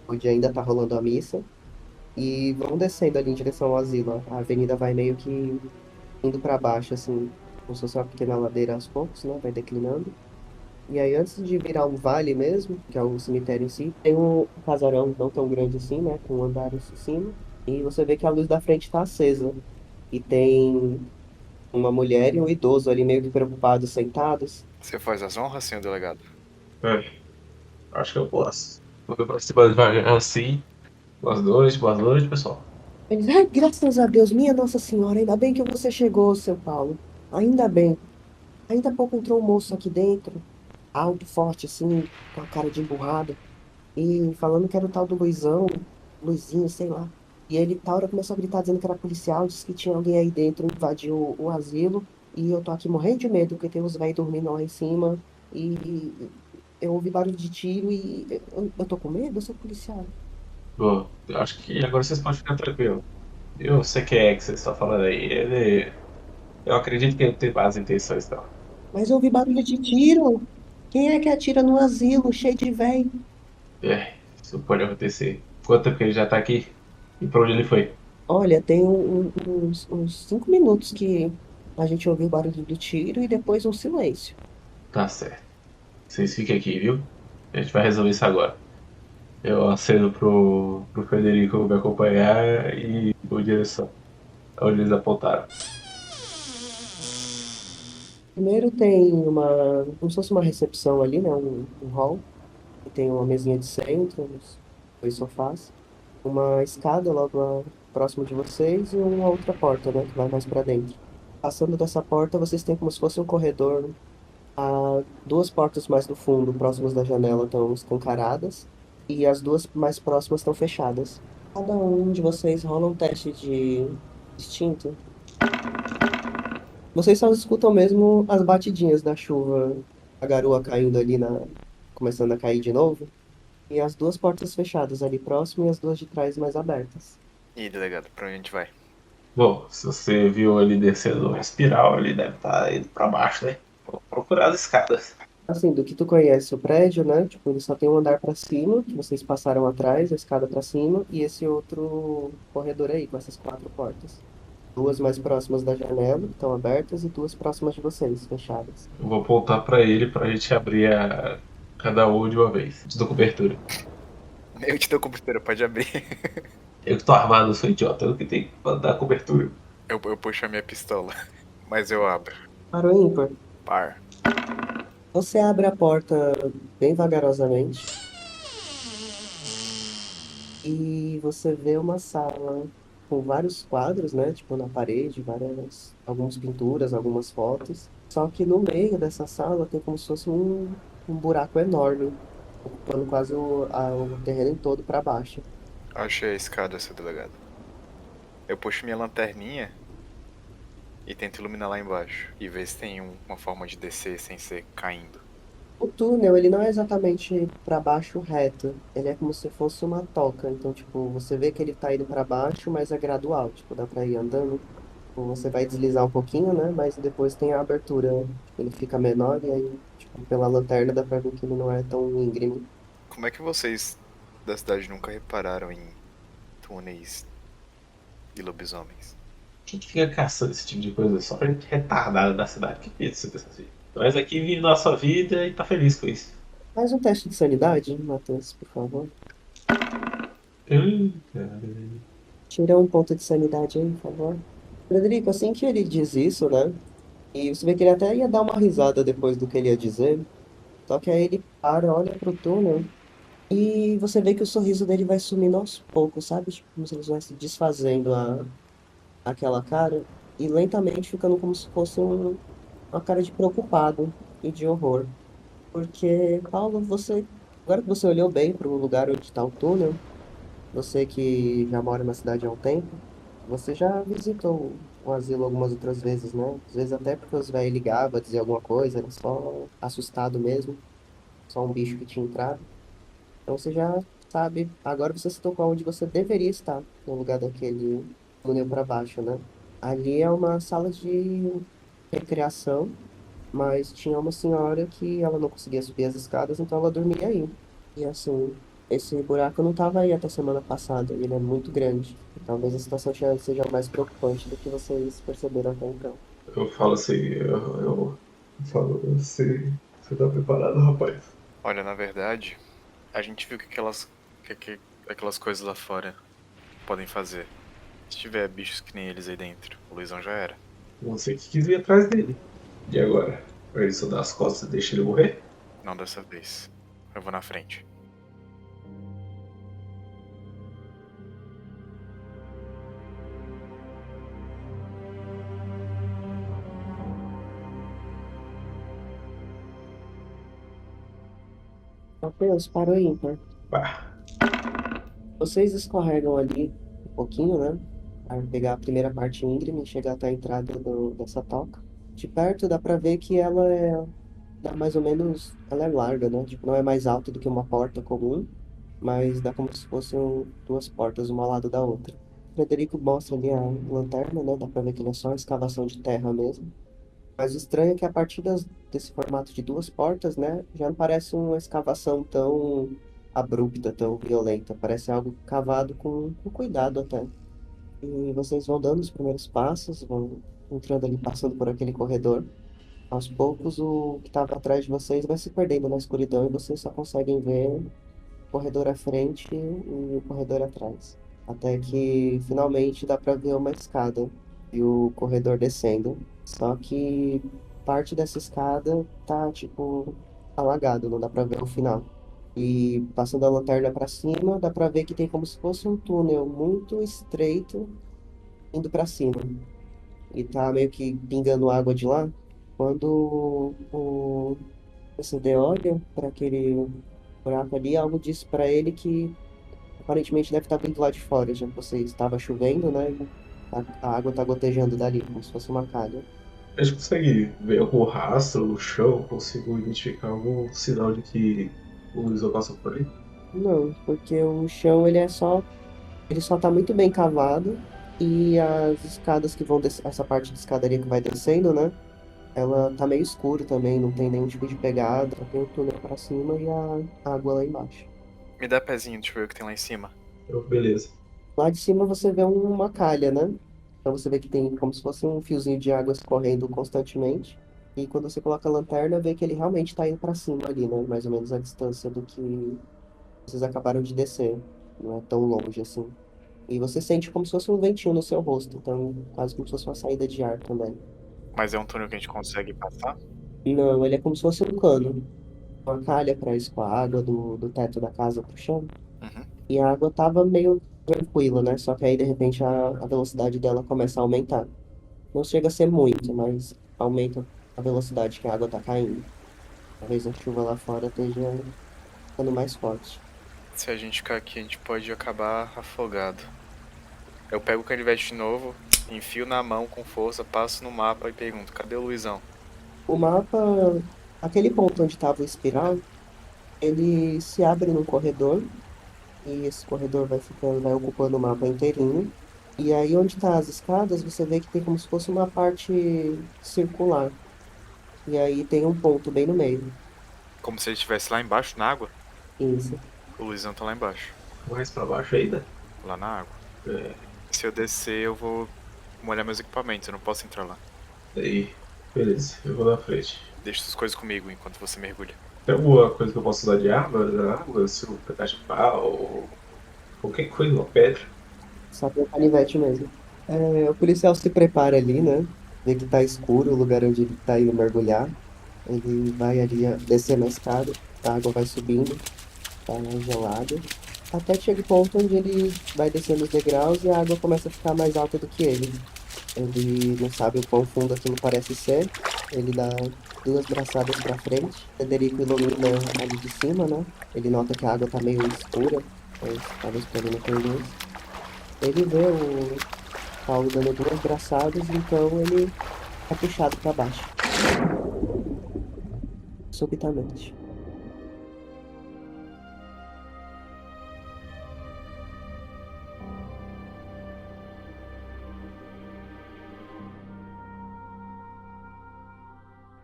onde ainda tá rolando a missa e vão descendo ali em direção ao asilo. A avenida vai meio que indo para baixo, assim, como se fosse uma pequena ladeira aos poucos, né? Vai declinando. E aí, antes de virar um vale mesmo, que é o cemitério em si, tem um casarão não tão grande assim, né? Com andares em cima. E você vê que a luz da frente está acesa. E tem uma mulher e um idoso ali meio que preocupados, sentados. Você faz as honras, senhor delegado? É, acho que eu posso. Vou pra cima devagar assim. Boas noites, pessoal. Eles, ai, graças a Deus, minha Nossa Senhora, ainda bem que você chegou, seu Paulo. Ainda bem. Ainda há pouco entrou um moço aqui dentro, alto, forte, assim, com a cara de emburrado, e falando que era o tal do Luizão, Luizinho, sei lá. E ele, Taura, começou a gritar dizendo que era policial, disse que tinha alguém aí dentro, invadiu o asilo, e eu tô aqui morrendo de medo, porque tem uns velhos dormindo lá em cima, e eu ouvi barulho de tiro e eu tô com medo, eu sou policial. Bom, eu acho que agora vocês podem ficar tranquilos. Eu sei quem é que vocês estão falando aí. Ele. Eu acredito que ele tem más intenções, não. Mas eu ouvi barulho de tiro. Quem é que atira no asilo, cheio de velho? É, isso pode acontecer. Quanto tempo que ele já tá aqui? E pra onde ele foi? Olha, tem uns 5 minutos que a gente ouviu o barulho do tiro e depois um silêncio. Tá certo. Vocês fiquem aqui, viu? A gente vai resolver isso agora. Eu aceno pro Federico me acompanhar e vou em direção aonde eles apontaram. Primeiro tem como se fosse uma recepção ali, né? Um hall. E tem uma mesinha de centro, uns 2 sofás. Uma escada logo próximo de vocês e uma outra porta, né? Que vai mais para dentro. Passando dessa porta, vocês têm como se fosse um corredor. As 2 portas mais do fundo, próximas da janela, estão escancaradas. E as 2 mais próximas estão fechadas. Cada um de vocês rola um teste de instinto. Vocês só escutam mesmo as batidinhas da chuva, a garoa caindo ali começando a cair de novo. E as 2 portas fechadas ali próximo e as 2 de trás mais abertas. Ih, delegado, pra onde a gente vai? Bom, se você viu ele descendo uma espiral, ele deve estar indo pra baixo, né? Vou procurar as escadas. Assim, do que tu conhece o prédio, né? Tipo, ele só tem um andar pra cima, que vocês passaram atrás, a escada pra cima, e esse outro corredor aí, com essas 4 portas. Duas mais próximas da janela, que estão abertas, e duas próximas de vocês, fechadas. Eu vou apontar pra ele pra gente abrir cada um de uma vez. Te dou cobertura. Eu te dou cobertura, pode abrir. Eu que tô armado, eu sou idiota. Eu que tenho que dar cobertura. Eu puxo a minha pistola, mas eu abro. Para o ímpar. Par. Você abre a porta bem vagarosamente e você vê uma sala com vários quadros, né? Tipo, na parede, algumas pinturas, algumas fotos. Só que no meio dessa sala tem como se fosse um buraco enorme, ocupando quase o terreno todo para baixo. Achei a escada, seu delegado. Eu puxo minha lanterninha e tento iluminar lá embaixo. E ver se tem uma forma de descer sem ser caindo. O túnel, ele não é exatamente para baixo reto, ele é como se fosse uma toca. Então, tipo, você vê que ele tá indo para baixo, mas é gradual, tipo, dá para ir andando. Tipo, você vai deslizar um pouquinho, né? Mas depois tem a abertura, tipo, ele fica menor e aí, tipo, pela lanterna dá pra ver que ele não é tão íngreme. Como é que vocês da cidade nunca repararam em túneis e lobisomens? Quem que fica caçando esse tipo de coisa? Só pra gente retardada da cidade que pensa dessa assim. Nós aqui vivemos nossa vida e tá feliz com isso. Faz um teste de sanidade, Matheus, por favor. Cara. Tira um ponto de sanidade aí, por favor. Frederico, assim que ele diz isso, né? E você vê que ele até ia dar uma risada depois do que ele ia dizer. Só que aí ele para, olha pro túnel e você vê que o sorriso dele vai sumindo aos poucos, sabe? Tipo, como se ele vai se desfazendo aquela cara e lentamente ficando como se fosse uma cara de preocupado e de horror. Porque, Paulo, agora que você olhou bem para o lugar onde está o túnel, você que já mora na cidade há um tempo, você já visitou o asilo algumas outras vezes, né? Às vezes até porque os velhos ligavam a dizer alguma coisa, era só assustado mesmo, só um bicho que tinha entrado. Então você já sabe, agora você se tocou onde você deveria estar, no lugar daquele túnel para baixo, né? Ali é uma sala de recreação, mas tinha uma senhora que ela não conseguia subir as escadas, então ela dormia aí. E assim, esse buraco não estava aí até semana passada, e ele é muito grande. Talvez a situação seja mais preocupante do que vocês perceberam até então. Eu falo assim, eu falo, você tá preparado, rapaz? Olha, na verdade, a gente viu que aquelas coisas lá fora podem fazer. Se tiver bichos que nem eles aí dentro, o Luizão já era. Você que quis ir atrás dele. E agora? Pra ele só dar as costas e deixar ele morrer? Não dessa vez. Eu vou na frente. Matheus, para o ímpar. Pá. Vocês escorregam ali um pouquinho, né? Para pegar a primeira parte íngreme e chegar até a entrada dessa toca. De perto dá pra ver que dá mais ou menos, ela é larga, né? Tipo, não é mais alta do que uma porta comum, mas dá como se fossem duas portas, uma ao lado da outra. Frederico mostra ali a lanterna, né? Dá pra ver que ele é só uma escavação de terra mesmo. Mas o estranho é que a partir desse formato de duas portas, né? Já não parece uma escavação tão abrupta, tão violenta. Parece algo cavado com cuidado até. E vocês vão dando os primeiros passos, vão entrando ali, passando por aquele corredor. Aos poucos, o que estava atrás de vocês vai se perdendo na escuridão e vocês só conseguem ver o corredor à frente e o corredor atrás. Até que finalmente dá para ver uma escada e o corredor descendo. Só que parte dessa escada tá, tipo, alagado, não dá para ver o final. E passando a lanterna para cima, dá para ver que tem como se fosse um túnel muito estreito indo para cima. E tá meio que pingando água de lá. Quando o PCD olha para aquele buraco ali, algo diz para ele que aparentemente deve estar vindo lá de fora, já que você estava chovendo, né? E a água tá gotejando dali, como se fosse uma calha. A gente consegue ver algum rastro no chão? Consigo identificar algum sinal de que o Luiz passou por ali? Não, porque o chão ele só tá muito bem cavado e as escadas que vão descer, essa parte de escadaria que vai descendo, né? Ela tá meio escura também, não tem nenhum tipo de pegada, só tem o túnel pra cima e a água lá embaixo. Me dá pezinho, deixa eu ver o que tem lá em cima. Beleza. Lá de cima você vê uma calha, né? Então você vê que tem como se fosse um fiozinho de água escorrendo constantemente. E quando você coloca a lanterna, vê que ele realmente tá indo pra cima ali, né? Mais ou menos a distância do que vocês acabaram de descer. Não é tão longe assim. E você sente como se fosse um ventinho no seu rosto, então quase como se fosse uma saída de ar também. Mas é um túnel que a gente consegue passar? Não, ele é como se fosse um cano, uma calha para escoar a água do teto da casa pro chão. Uhum. E a água tava meio tranquila, né? Só que aí de repente a velocidade dela começa a aumentar. Não chega a ser muito, mas aumenta a velocidade que a água tá caindo. Talvez a chuva lá fora esteja ficando mais forte. Se a gente ficar aqui, a gente pode acabar afogado. Eu pego o canivete de novo, enfio na mão com força, passo no mapa e pergunto: cadê o Luizão? O mapa, aquele ponto onde estava o espiral, ele se abre num corredor e esse corredor vai ficando, vai ocupando o mapa inteirinho. E aí onde tá as escadas, você vê que tem como se fosse uma parte circular. E aí tem um ponto bem no meio. Como se ele estivesse lá embaixo na água? Isso. O Luizão tá lá embaixo, Mais pra baixo ainda? lá na água. É, Se eu descer, eu vou molhar meus equipamentos, eu não posso entrar lá. aí. Beleza, eu vou na frente. Deixa suas coisas comigo enquanto você mergulha. Tem alguma coisa que eu posso usar de arma na água? Se um pedaço de pau ou qualquer coisa, uma pedra? Só tem o canivete mesmo. É, o policial se prepara ali, né? Vê que tá escuro o lugar onde ele tá indo mergulhar. Ele vai ali descer na escada, a água vai subindo, tá gelada. Até que chega o ponto onde ele vai descendo os degraus e a água começa a ficar mais alta do que ele. Ele não sabe o quão fundo aquilo parece ser. Ele dá duas braçadas para frente. Federico ilumina ali de cima, né? Ele nota que a água tá meio escura, mas talvez por ele não conheça. Ele vê o Paulo dando duas braçadas, então ele é puxado para baixo, subitamente.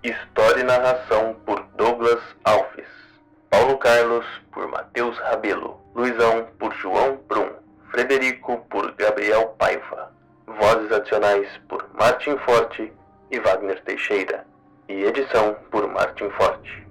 História e narração por Douglas Alves. Paulo Carlos por Matheus Rabelo. Luizão por João Brum. Frederico por Gabriel Paiva. Vozes adicionais por Martin Forte e Wagner Teixeira. E edição por Martin Forte.